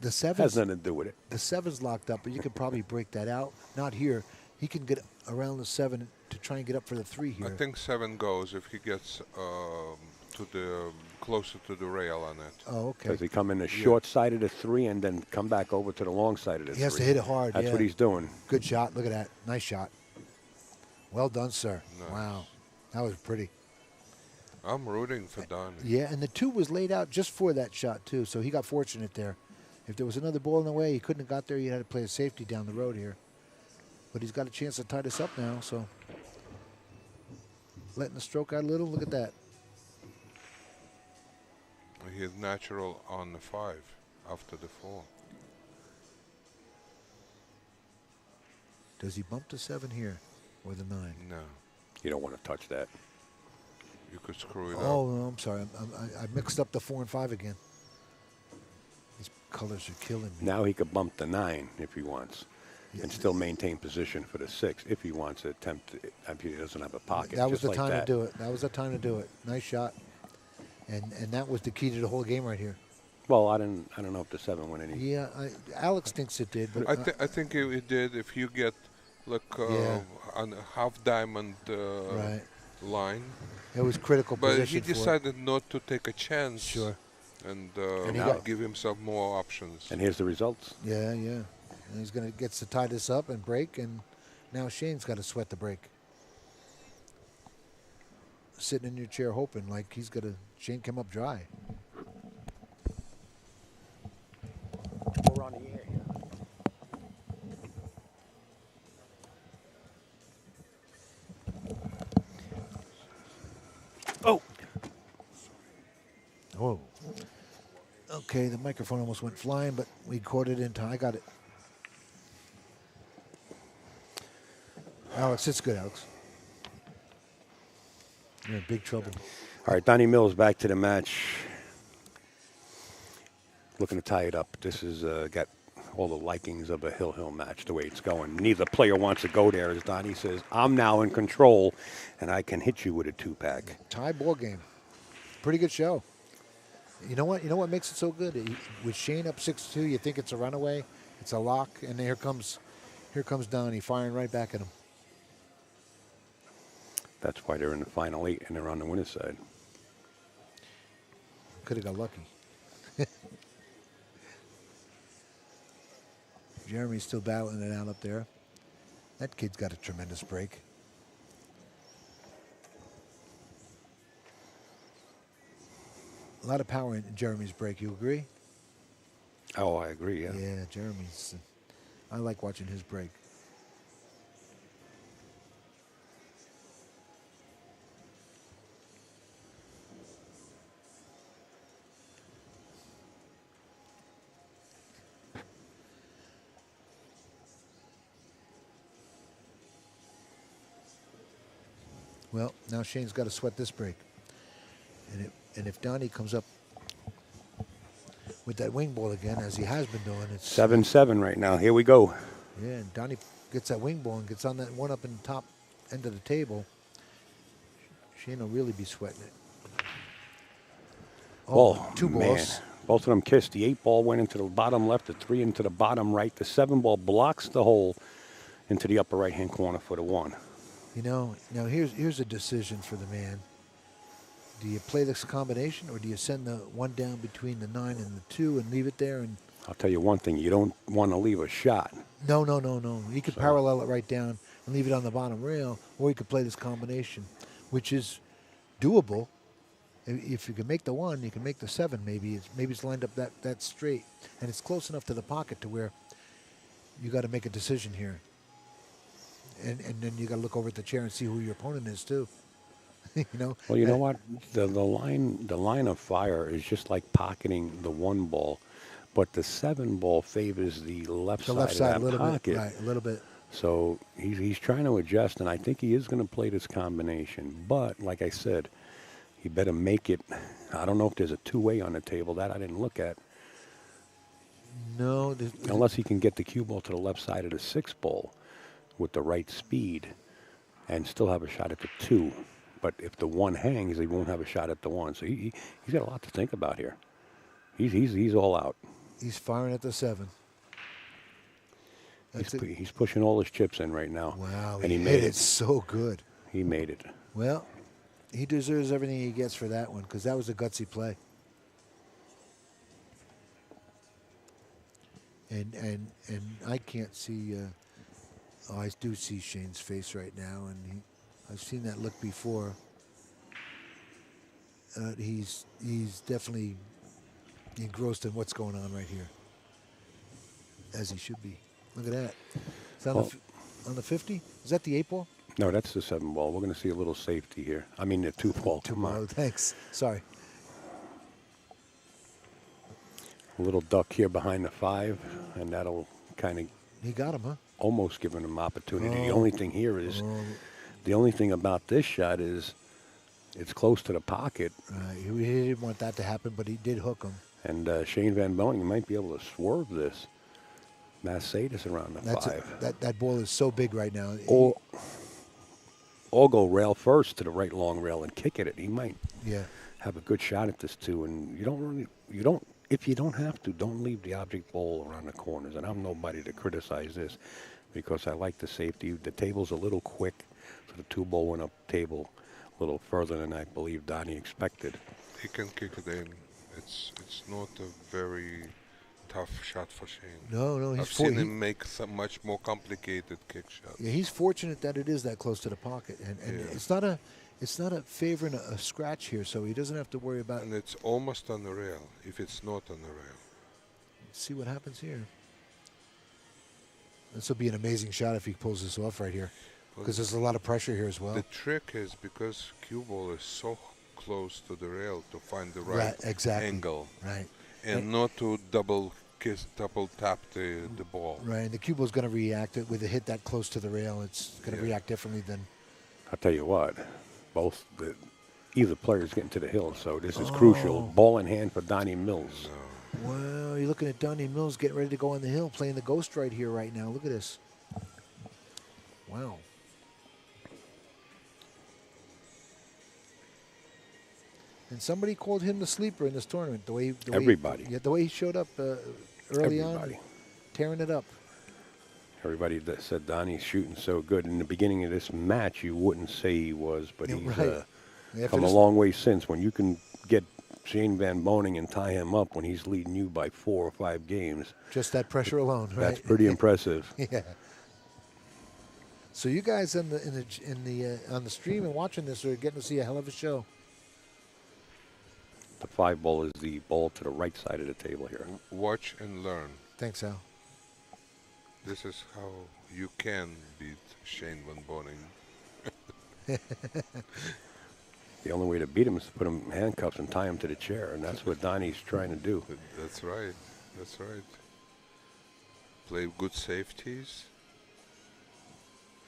the 7's... Has nothing to do with it. The 7's locked up, but you could probably break that out. Not here. He can get around the 7 to try and get up for the 3 here. I think 7 goes if he gets to the closer to the rail on it. Oh, okay. Does he come in the short side of the 3 and then come back over to the long side of the 3? He has to hit it hard. That's yeah. what he's doing. Good shot. Look at that. Nice shot. Well done, sir. Nice. Wow. That was pretty. I'm rooting for Donny. Yeah, and the 2 was laid out just for that shot, too, so he got fortunate there. If there was another ball in the way, he couldn't have got there. He had to play a safety down the road here. But he's got a chance to tie this up now, so letting the stroke out a little. Look at that. He is natural on the 5 after the 4. Does he bump the 7 here or the 9? No, You don't want to touch that. you could screw it up. Oh, no, I'm sorry. I mixed up the 4 and 5 again. These colors are killing me. Now he could bump the 9 if he wants and still maintain position for the 6 if he wants to attempt it. If he doesn't have a pocket. That was just the like time that. to do it. That was the time to do it. Nice shot. And that was the key to the whole game right here. Well, I don't know if the 7 went any. Yeah, Alex thinks it did, but I think it did if you get like Yeah. on a half diamond right. line. It was critical But position he for it. decided not to take a chance. Sure. And, he got- give himself more options. And here's the results. Yeah, yeah. And he's gets to tie this up and break, and now Shane's got to sweat the break. Sitting in your chair hoping like Shane come up dry. We're on the air here. Oh. Whoa. Okay, the microphone almost went flying, but we caught it in time. I got it. Alex, it's good, Alex. You're in big trouble. All right, Donny Mills back to the match. Looking to tie it up. This has got all the likings of a hill match, the way it's going. Neither player wants to go there, as Donny says. I'm now in control, and I can hit you with a 2-pack. Tie ball game. Pretty good show. You know what? You know what makes it so good? With Shane up 6-2, you think it's a runaway. It's a lock, and here comes Donny firing right back at him. That's why they're in the final 8, and they're on the winner's side. Could have got lucky. Jeremy's still battling it out up there. That kid's got a tremendous break. A lot of power in Jeremy's break. You agree? Oh, I agree, yeah. Yeah, Jeremy's. I like watching his break. Well, now Shane's got to sweat this break. And if Donny comes up with that wing ball again, as he has been doing, it's 7-7 right now. Here we go. yeah. And Donny gets that wing ball and gets on that one up in the top end of the table. Shane will really be sweating it. Oh, two balls. Man. Both of them kissed. The 8 ball went into the bottom left, the 3 into the bottom right. The 7 ball blocks the hole into the upper right-hand corner for the 1. You know, now here's a decision for the man. Do you play this combination, or do you send the 1 down between the 9 and the 2 and leave it there? And I'll tell you one thing, you don't want to leave a shot. No. You could parallel it right down and leave it on the bottom rail, or you could play this combination, which is doable. If you can make the 1, you can make the 7. Maybe it's lined up that straight, and it's close enough to the pocket to where you got to make a decision here. And then you got to look over at the chair and see who your opponent is too. You know. Well, you know what? The line of fire is just like pocketing the 1 ball, but the 7 ball favors the left The left side of a that little pocket. bit, right? A little bit. So he's trying to adjust, and I think he is going to play this combination. But like I said, he better make it. I don't know if there's a 2-way on the table. That I didn't look at. No. Unless he can get the cue ball to the left side of the 6 ball with the right speed and still have a shot at the 2. But if the 1 hangs, he won't have a shot at the 1. So he's got a lot to think about here. He's all out. He's firing at the 7. He's pushing all his chips in right now. Wow, and he made hit it so good. He made it. Well, he deserves everything he gets for that one, because that was a gutsy play. And I can't see. I do see Shane's face right now, and I've seen that look before. He's definitely engrossed in what's going on right here, as he should be. Look at that. Is that on the 50? Is that the 8 ball? No, that's the 7 ball. We're going to see a little safety here. I mean, the 2 ball. Come on. Thanks. Sorry. A little duck here behind the 5, and that'll kind of. He got him, huh? Almost giving him opportunity. The only thing here is, the only thing about this shot is, it's close to the pocket. He didn't want that to happen, but he did hook him. And Shane Van Boening might be able to swerve this. Mercedes around the 5. That ball is so big right now. Or go rail first to the right long rail and kick at it. He might have a good shot at this too. And if you don't have to, don't leave the object ball around the corners. And I'm nobody to criticize this, because I like the safety. The table's a little quick, so the 2 ball went up table a little further than I believe Donny expected. He can kick it in. It's not a very tough shot for Shane. No, I've seen him make some much more complicated kick shots. Yeah, he's fortunate that it is that close to the pocket, and it's not a favoring a scratch here, so he doesn't have to worry about. And it's almost on the rail. If it's not on the rail, let's see what happens here. This will be an amazing shot if he pulls this off right here, because there's a lot of pressure here as well. The trick is, because cue ball is so close to the rail, to find the right angle, right, and not to double tap the ball. Right, and the cue ball is going to react with a hit that close to the rail. It's going to react differently than. I'll tell you what, either player's getting to the hill, so this is crucial. Ball in hand for Donny Mills. Well, you're looking at Donny Mills getting ready to go on the hill, playing the ghost right here, right now. Look at this. Wow. And somebody called him the sleeper in this tournament. The way he showed up early on, tearing it up. Everybody that said Donny's shooting so good. In the beginning of this match, you wouldn't say he was, but he's come a long way since. When you can get Shane Van Boening and tie him up when he's leading you by 4 or 5 games. Just that pressure alone, right? That's pretty impressive. Yeah. So you guys on the stream and watching this are getting to see a hell of a show. The 5 ball is the ball to the right side of the table here. Watch and learn. Thanks, Al. This is how you can beat Shane Van Boening. The only way to beat him is to put him in handcuffs and tie him to the chair, and that's what Donny's trying to do. That's right. That's right. Play good safeties,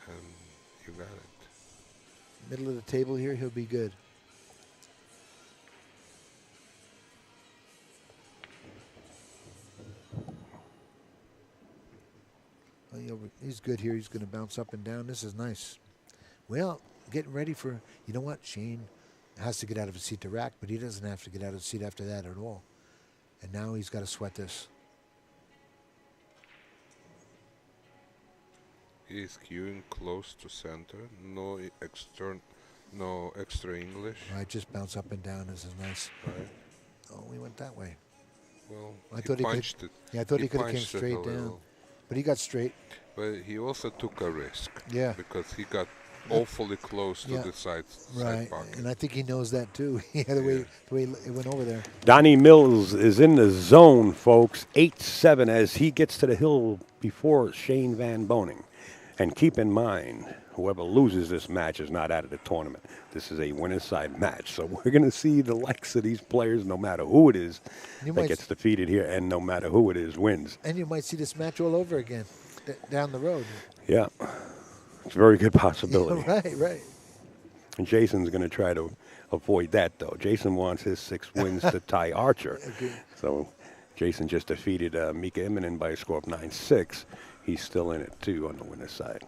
and you got it. Middle of the table here, he'll be good. He's good here. He's going to bounce up and down. This is nice. Well, getting ready for, you know what, Shane has to get out of his seat to rack, but he doesn't have to get out of his seat after that at all. And now he's got to sweat this. He's queuing close to center. No extra English. Right, just bounce up and down. This is nice. Right. Oh, we went that way. Well, I thought he punched it. Yeah, I thought he could have came punched it straight a down. little. But he got straight. But he also took a risk. Yeah. Because he got awfully close to Yeah. the side Right, pocket. and I think he knows that too. The way it went over there. Donny Mills is in the zone, folks. 8-7 as he gets to the hill before Shane Van Boening. And keep in mind, whoever loses this match is not out of the tournament. This is a winner's side match. So we're going to see the likes of these players, no matter who it is, that gets defeated here, and no matter who it is, wins. And you might see this match all over again down the road. Yeah. It's a very good possibility. Right. And Jason's going to try to avoid that, though. Jason wants his 6 wins to tie Archer. Okay. So Jason just defeated Mika Immonen by a score of 9-6. He's still in it, too, on the winner's side.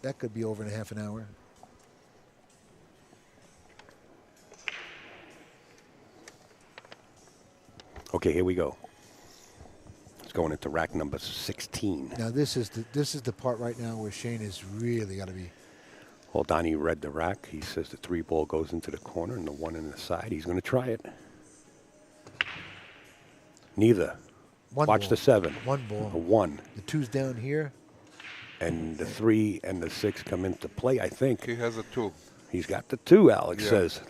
That could be over in a half an hour. Okay, here we go. It's going into rack number 16. Now this is the part right now where Shane is really got to be. Well, Donnie read the rack. He says the 3 ball goes into the corner and the 1 in the side. He's going to try it. Neither. Watch ball. the 7. 1 ball. A 1. The 2's down here. And the 3 and the 6 come into play, I think. He has a 2. He's got the 2, Alex says.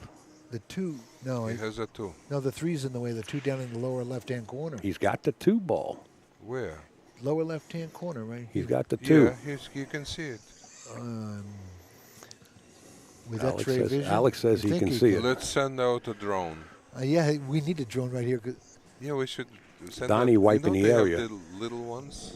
The 2, no. He has a 2. No, the 3's in the way. The 2 down in the lower left-hand corner. He's got the 2 ball. Where? Lower left-hand corner, right? He's got the 2. Yeah, you can see it. With Alex X-ray says, vision. Alex says he can see it. Let's send out a drone. Yeah, we need a drone right here. Yeah, we should send Donnie out, wiping don't the they have area. little ones.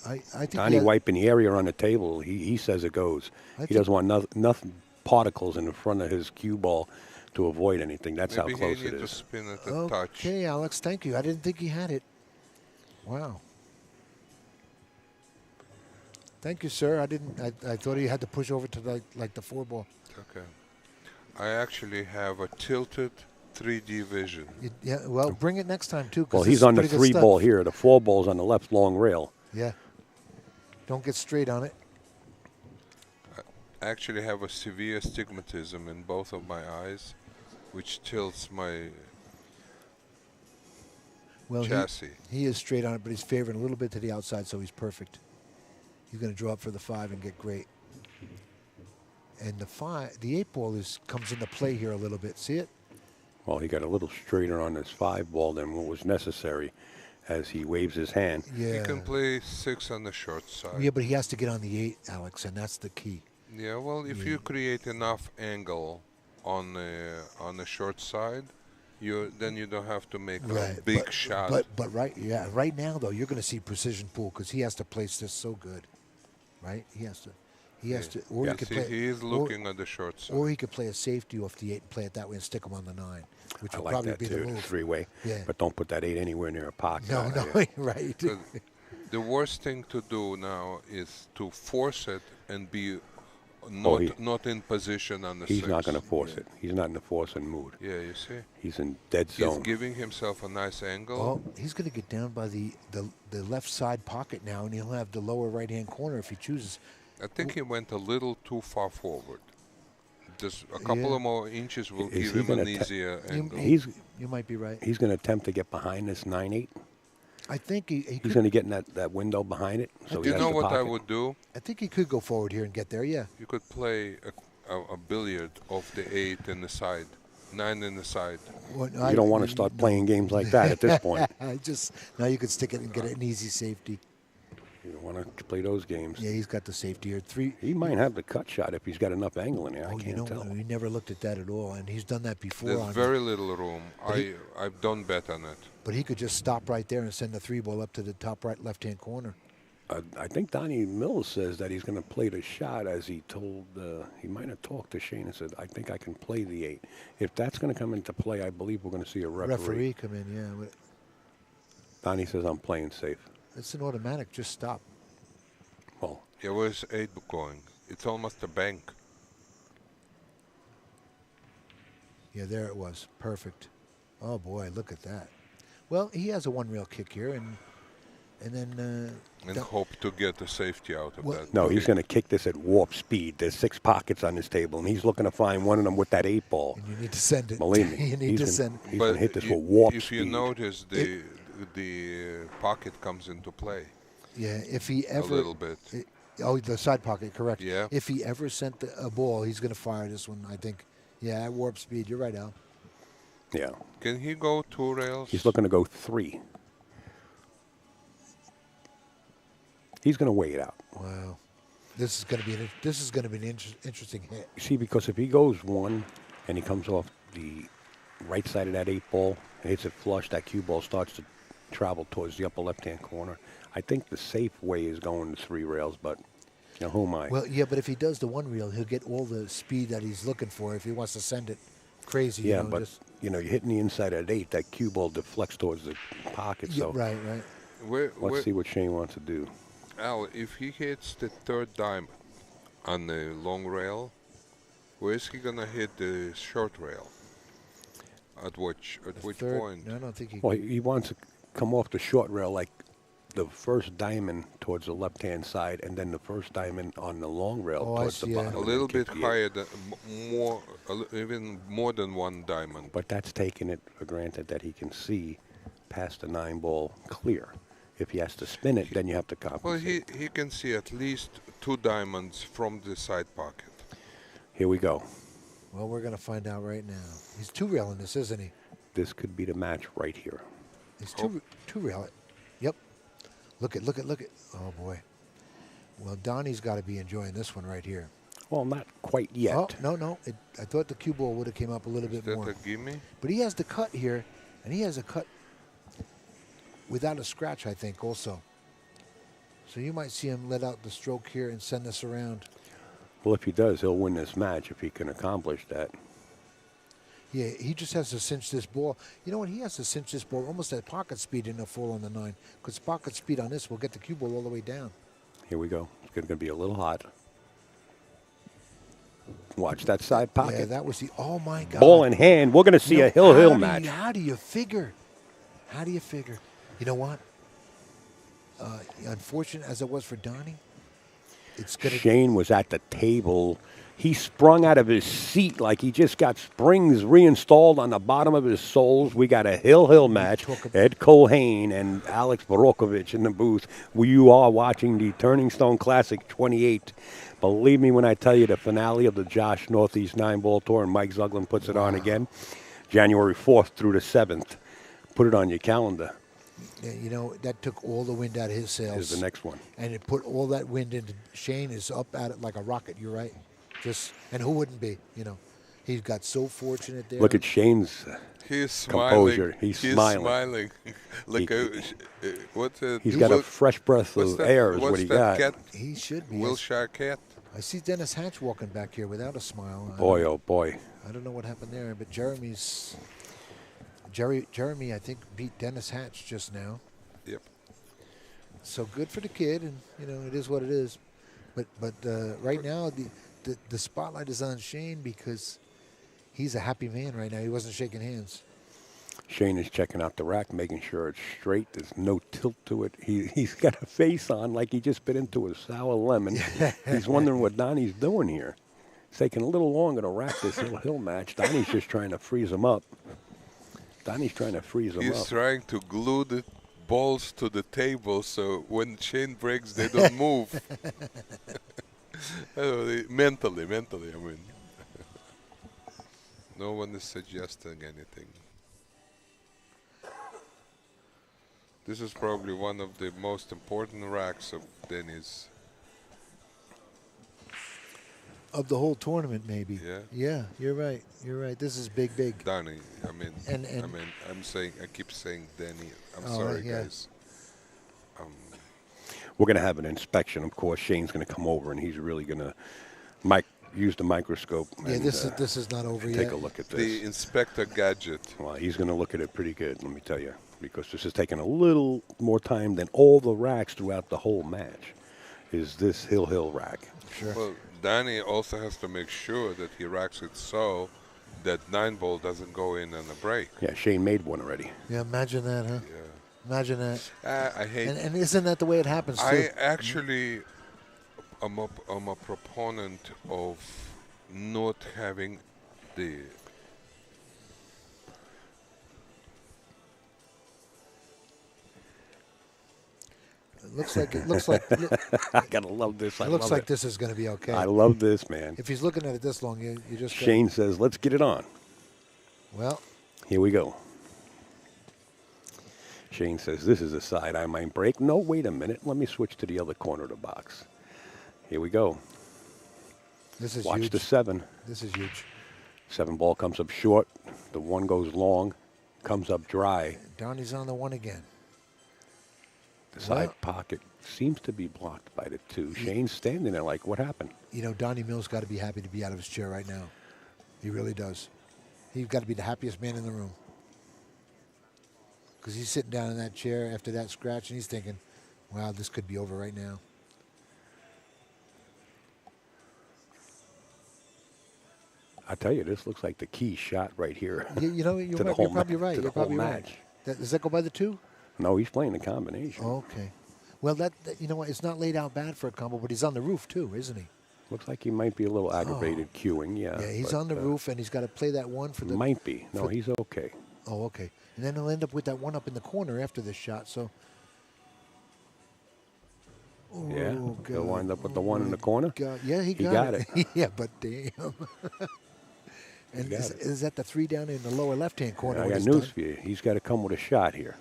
I think Donnie wiping the area on the table. He says it goes. He doesn't want nothing particles in the front of his cue ball to avoid anything. That's Maybe how close he it needs to is. spin it a touch. Okay, Alex, thank you. I didn't think he had it. Wow. Thank you, sir. I thought he had to push over to like the 4 ball. Okay. I actually have a tilted 3D vision. Yeah, well, bring it next time too. Well, he's on the 3 ball here. The 4 ball's on the left long rail. Yeah. Don't get straight on it. I actually have a severe astigmatism in both of my eyes, which tilts my chassis. He is straight on it, but he's favoring a little bit to the outside, so he's perfect. He's going to draw up for the 5 and get great. And the 8 ball comes into play here a little bit. See it? Well, he got a little straighter on his 5 ball than what was necessary as he waves his hand. Yeah. He can play 6 on the short side. Yeah, but he has to get on the 8, Alex, and that's the key. Yeah, well, if you create enough angle on the short side, then you don't have to make a big shot. But right now though, you're going to see precision pool because he has to place this so good, right? He has to. Or he could play. He is looking at the short side. Or he could play a safety off the 8 and play it that way and stick him on the 9, which I would like probably that be too, the move. 3-way. Yeah. But don't put that 8 anywhere near a pocket. No, right. The worst thing to do now is to force it and be not in position on the 6. He's not going to force it. He's not in the forcing mood. Yeah, you see? He's in dead zone. He's giving himself a nice angle. Oh, he's going to get down by the left side pocket now, and he'll have the lower right-hand corner if he chooses. I think he went a little too far forward. Just a couple of more inches will give him an easier angle. You might be right. He's going to attempt to get behind this 9-8. I think he's going to get in that window behind it. So you know what I would do? I think he could go forward here and get there, yeah. You could play a billiard off the 8 in the side, 9 in the side. Well, you don't want to start playing games like that at this point. Now you could stick it and get an easy safety. You don't want to play those games. Yeah, he's got the safety here. 3. He might have the cut shot if he's got enough angle in there. I can't you know, tell. We never looked at that at all, and he's done that before. There's very little room. I've done bet on it. But he could just stop right there and send the 3 ball up to the top right left-hand corner. I think Donny Mills says that he's going to play the shot, as he told. He might have talked to Shane and said, "I think I can play the 8." If that's going to come into play, I believe we're going to see a referee. Come in, yeah. But Donny says, "I'm playing safe." it's an automatic. Just stop. Well, Yeah, where's 8 going? It's almost a bank. Yeah, there it was. Perfect. Oh boy, look at that. Well, he has a one rail kick here, and then. And hope to get the safety out of Well, that. no, he's Okay. going to kick this at warp speed. There's 6 pockets on his table, and he's looking to find one of them with that 8 ball. And you need to send it. Believe me, you need he's to gonna- send. He's going But to hit this you- for warp if speed. you notice, the pocket comes into play Yeah, if he a ever. little bit. Oh, the side pocket, correct. Yeah. If he ever sent a ball, he's going to fire this one, I think. Yeah, at warp speed. You're right, Al. Yeah, Can he go 2 rails? he's looking to go 3. He's going to weigh it out. Wow. This is going to be an interesting hit. You see, because if he goes 1 and he comes off the right side of that 8 ball and hits it flush, that cue ball starts to travel towards the upper left-hand corner. I think the safe way is going to 3 rails, but you know, who am I? Well, yeah, but if he does the one reel, he'll get all the speed that he's looking for if he wants to send it crazy. yeah, you know, but just, you're hitting the inside at 8. That cue ball deflects towards the pocket. yeah, So right. let's see what Shane wants to do. Al, if he hits the 3rd diamond on the long rail, where is he gonna hit the short rail? At which Third, point? No, I don't think he. Well, he wants to come off the short rail like the first diamond towards the left-hand side, and then the first diamond on the long rail Oh, I towards the see, yeah. bottom. A and little then bit kick the 8. higher than more, even more than 1 diamond. But that's taking it for granted that he can see past the 9 ball clear. If he has to spin it, then you have to Well, compensate. he can see at least 2 diamonds from the side pocket. Here we go. Well, we're going to find out right now. He's two railing this, isn't he? This could be the match right here. He's Oh. two rail it. Yep. Look at. Oh boy. Well, Donnie's got to be enjoying this one right here. Well, not quite yet. Oh no! I thought the cue ball would have came up a little Is bit that more. a gimme? But he has the cut here, and he has a cut without a scratch, I think, also. So you might see him let out the stroke here and send this around. Well, if he does, he'll win this match if he can accomplish that. Yeah, he just has to cinch this ball. You know what? He has to cinch this ball almost at pocket speed and a fall on the 9. Because pocket speed on this will get the cue ball all the way down. Here we go. It's going to be a little hot. Watch that side pocket. Yeah, that was the. Oh my God. Ball in hand. We're going to see You know, a hill-hill how do match. you- How do you figure? You know what? Unfortunate as it was for Donnie, it's gonna. Shane was at the table. He sprung out of his seat like he just got springs reinstalled on the bottom of his soles. We got a hill match. Ed Colhane and Alex Borokovich in the booth. You are watching the Turning Stone Classic XXVIII. Believe me when I tell you the finale of the Josh Northeast 9-ball tour, and Mike Zuglin puts it on again, January 4th through the 7th. Put it on your calendar. Yeah, you know, that took all the wind out of his sails. Here's the next one. And it put all that wind into Shane is up at it like a rocket. You're right. And who wouldn't be? You know, he got so fortunate there. Look at Shane's He's smiling. composure. He's smiling. smiling. Like what's it? He's got a fresh breath what's of that- air is what's what he that got. Cat? He should be. Wilshire cat. I see Dennis Hatch walking back here without a smile. Boy, oh boy. I don't know what happened there, but Jeremy, I think, beat Dennis Hatch just now. Yep. So good for the kid, and you know it is what it is. But right now the spotlight is on Shane because he's a happy man right now. He wasn't shaking hands. Shane is checking out the rack, making sure it's straight. There's no tilt to it. He's got a face on like he just bit into a sour lemon. He's wondering what Donnie's doing here. It's taking a little longer to rack this hill match. Donnie's just trying to freeze him up. He's trying to glue the balls to the table so when Shane breaks, they don't move. Mentally, I mean. No one is suggesting anything. This is probably one of the most important racks of Denny's. Of the whole tournament, maybe. Yeah. Yeah, you're right. This is big. Donny, I mean, And- I'm saying, I keep saying Denny. I'm Oh, sorry, yeah. guys. we're going to have an inspection. Of course, Shane's going to come over, and he's really going to use the microscope. Yeah, and, this is not over yet. take a look at this. The inspector gadget. Well, he's going to look at it pretty good, let me tell you, because this is taking a little more time than all the racks throughout the whole match. Is this Hill rack? Sure. Well, Danny also has to make sure that he racks it so that 9-ball doesn't go in on a break. Yeah, Shane made one already. Yeah, imagine that, huh? Yeah. Imagine that. I hate. And isn't that the way it happens too? I actually am a proponent of not having the. It looks like I gotta love this. it looks like this is going to be okay. I love this, man. If he's looking at it this long, you just gotta- Shane says, "Let's get it on." Well, Here we go. Shane says, "This is a side I might break." No, wait a minute. Let me switch to the other corner of the box. Here we go. this is Watch huge. the 7. This is huge. 7 ball comes up short. The 1 goes long, comes up dry. Donnie's on the 1 again. The side Well- pocket seems to be blocked by the 2. Shane's standing there like, what happened? You know, Donnie Mills got to be happy to be out of his chair right now. He really does. He's got to be the happiest man in the room. Because he's sitting down in that chair after that scratch, and he's thinking, wow, this could be over right now. I tell you, this looks like the key shot right here. You know, you're, To the right, whole you're probably ma- right. to the You're probably whole right. match. Does that go by the 2? No, he's playing the combination. Oh, okay. Well, that you know what? It's not laid out bad for a combo, but he's on the roof too, isn't he? Looks like he might be a little aggravated queuing, yeah. Yeah, he's but, on the roof, and he's got to play that 1 for the. Might be. No, for- he's okay. Oh, okay. And then he'll end up with that 1 up in the corner after this shot. So. Yeah, Oh, he'll God. wind up with the Oh, 1 in my the corner. God. Yeah, he He got got it. yeah, but damn. And got is, it. is that the 3 down in the lower left-hand corner? I when got he's news done? for you. He's got to come with a shot here.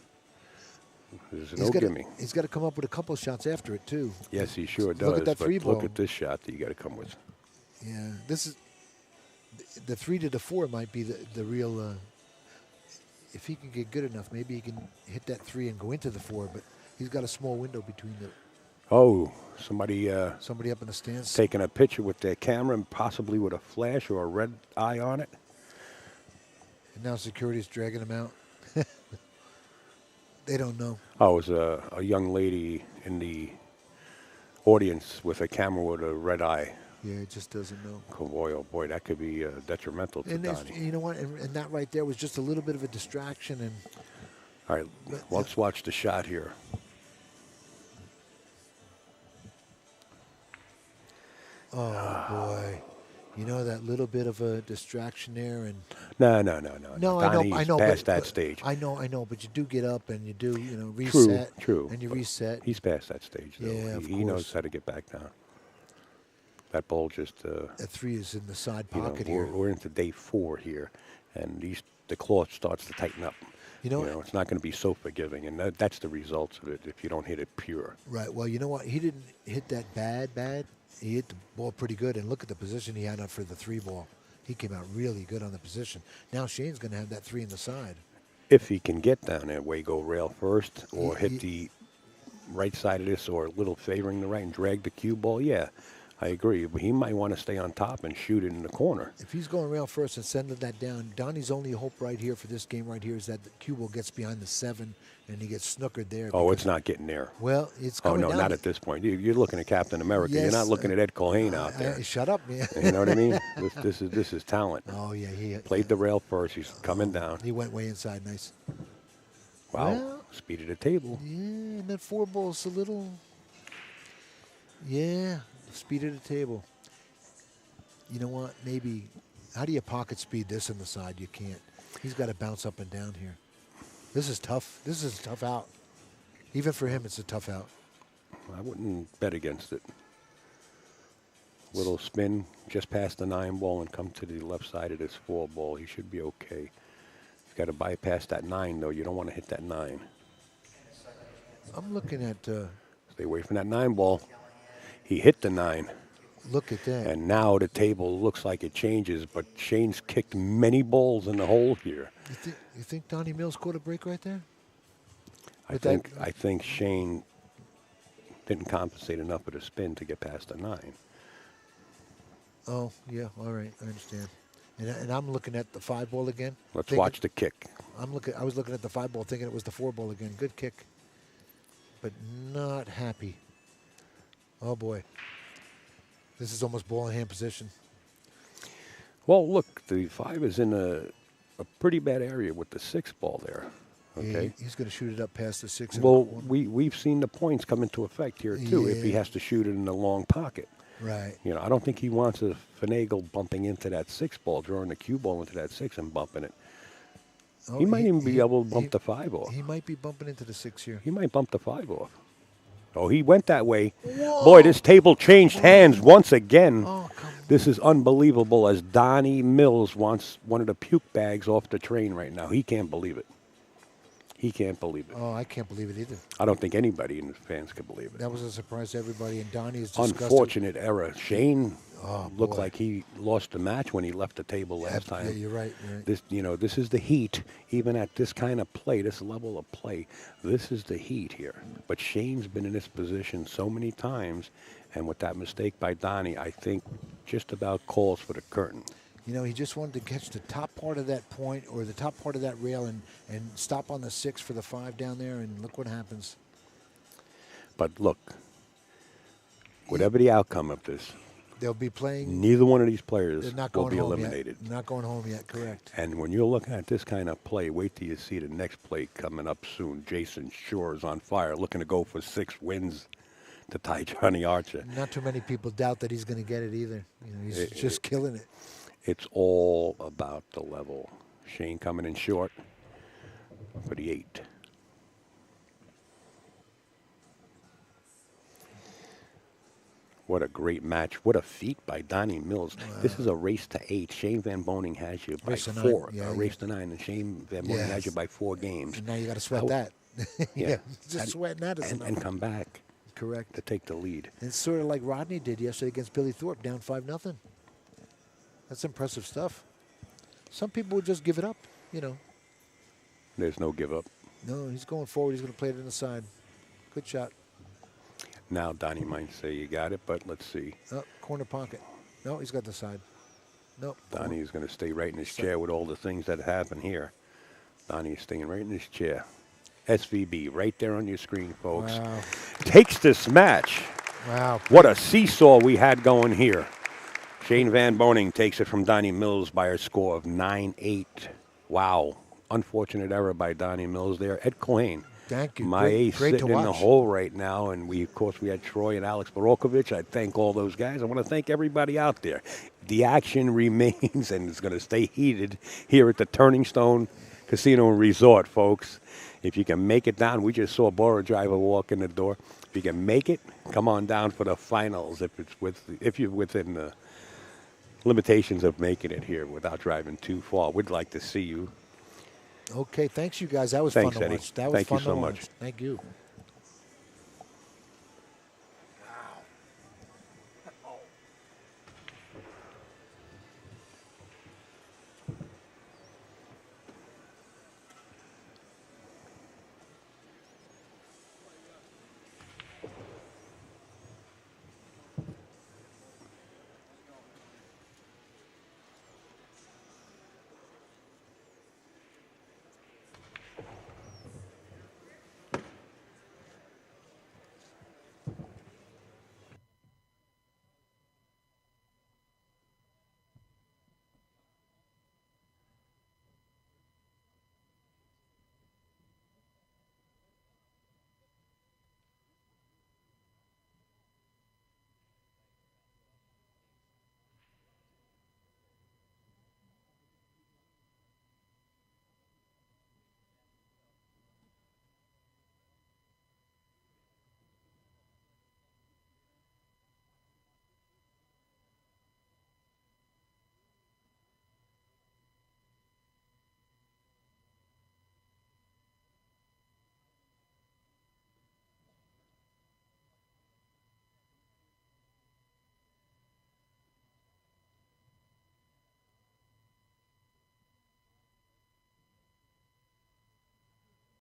There's no gimme. He's got to come up with a couple shots after it too. Yes, he sure does. Look at that but 3 ball. look at this shot that you got to come with. Yeah, this is the 3 to the 4 might be the real. If he can get good enough, maybe he can hit that 3 and go into the 4. But he's got a small window between the Oh, somebody somebody up in the stands. taking a picture with their camera and possibly with a flash or a red eye on it. And now security's dragging him out. They don't know. Oh, it was a young lady in the audience with a camera with a red eye. Yeah, it just doesn't know. Oh boy, that could be detrimental to And Donnie. you know what? And that right there was just a little bit of a distraction. And All right, let's watch the shot here. oh boy, you know that little bit of a distraction there. And No. no, Donnie's I know, past but that stage. I know, but you do get up and you do, reset. True. And you but reset. He's past that stage, though. Yeah, of he knows course. how to get back down. That ball just, That 3 is in the side you know, pocket we're, here. we're into day 4 here, and the cloth starts to tighten up. You know, It's not going to be so forgiving, and that's the results of it if you don't hit it pure. right. Well, you know what? He didn't hit that bad. He hit the ball pretty good, and look at the position he had up for the 3 ball. He came out really good on the position. Now Shane's going to have that 3 in the side. If he can get down there, go rail first, or He- hit the right side of this, or a little favoring the right and drag the cue ball, yeah, I agree. But he might want to stay on top and shoot it in the corner. If he's going rail first and sending that down, Donnie's only hope right here for this game right here is that the cue ball gets behind the 7 and he gets snookered there. Oh, because- it's not getting there. Well, it's Oh, coming no, down. not at this point. You're looking at Captain America. You're Yes, not looking at Ed Colhane out there. Shut up, man. You know what I mean? This is talent. Oh, yeah. He Played the rail first. He's coming down. He went way inside. Nice. Wow. Well- Speed of the table. Yeah, and that 4 ball's a little. Yeah, speed of the table. You know what? Maybe. How do you pocket speed this in the side? You can't. He's got to bounce up and down here. This is tough. This is a tough out. Even for him, it's a tough out. I wouldn't bet against it. Little spin just past the 9 ball and come to the left side of this 4 ball. He should be okay. He's got to bypass that 9, though. You don't want to hit that 9. I'm looking at. Stay away from that 9 ball. He hit the 9. Look at that. And now the table looks like it changes, but Shane's kicked many balls in the hole here. You think Donny Mills caught a break right there? I With that- think Shane didn't compensate enough with a spin to get past the 9. Oh, yeah, all right, I understand. And I'm looking at the 5 ball again. Let's thinking- watch the kick. I was looking at the 5 ball thinking it was the 4 ball again. Good kick, but not happy. Oh, boy. This is almost ball in hand position. Well, look, the 5 is in a pretty bad area with the 6 ball there. Okay. He's going to shoot it up past the 6. Well, we've seen the points come into effect here, too, if he Yeah. has to shoot it in the long pocket. Right. You know, I don't think he wants to finagle bumping into that 6 ball, drawing the cue ball into that 6 and bumping it. Oh, He might even be able to bump the 5 off. He might be bumping into the 6 here. He might bump the 5 off. Oh, he went that way. Boy, this table changed hands once again. Oh, come on. This is unbelievable as Donny Mills wants one of the puke bags off the train right now. He can't believe it. He can't believe it. Oh, I can't believe it either. I don't think anybody in the fans could believe it. That was a surprise to everybody, and Donnie is disgusted. Unfortunate error. Shane looked boy. like he lost the match when he left the table last Yeah, time. you're right. You're right. This is the heat. Even at this kind of play, this level of play, this is the heat here. But Shane's been in this position so many times, and with that mistake by Donnie, I think just about calls for the curtain. You know, he just wanted to catch the top part of that point or the top part of that rail and stop on the 6 for the 5 down there, and look what happens. But look, whatever the outcome of this, They'll be playing. neither one of these players They're not will going be home eliminated. yet. Not going home yet, correct. And when you're looking at this kind of play, wait till you see the next play coming up soon. Jason Shore is on fire, looking to go for 6 wins to tie Johnny Archer. Not too many people doubt that he's going to get it either. You know, he's just killing it. It's all about the level. Shane coming in short for the 8. What a great match. What a feat by Donny Mills. This is a race to 8. Shane Van Boening has you by Race to 9. 4. Yeah, a race to 9. And Shane Van Boening has you by 4 games. And now you got to sweat How- that. Yeah. Just sweating that is enough. and come back Correct. to take the lead. It's sort of like Rodney did yesterday against Billy Thorpe, down 5-0. That's impressive stuff. Some people would just give it up, you know. There's no give up. No, he's going forward. He's going to play it in the side. Good shot. Now Donnie might say you got it, but let's see. Oh, corner pocket. No, he's got the side. Nope. Donnie is going to stay right in his chair with all the things that happen here. Donnie is staying right in his chair. SVB right there on your screen, folks. Wow. Takes this match. Wow. What a seesaw we had going here. Shane Van Boening takes it from Donny Mills by a score of 9-8. Wow. Unfortunate error by Donny Mills there. Ed Cohen. Thank you. My ace great to sitting in the watch. hole right now, and of course, we had Troy and Alex Borokovich. I thank all those guys. I want to thank everybody out there. The action remains, and it's going to stay heated here at the Turning Stone Casino and Resort, folks. If you can make it down, we just saw Bora Driver walk in the door. If you can make it, come on down for the finals. If you're within the limitations of making it here without driving too far, we'd like to see you. Okay, thanks, you guys. That was Thanks, fun to Eddie. watch. That was Thank you fun so to much. watch. Thank you.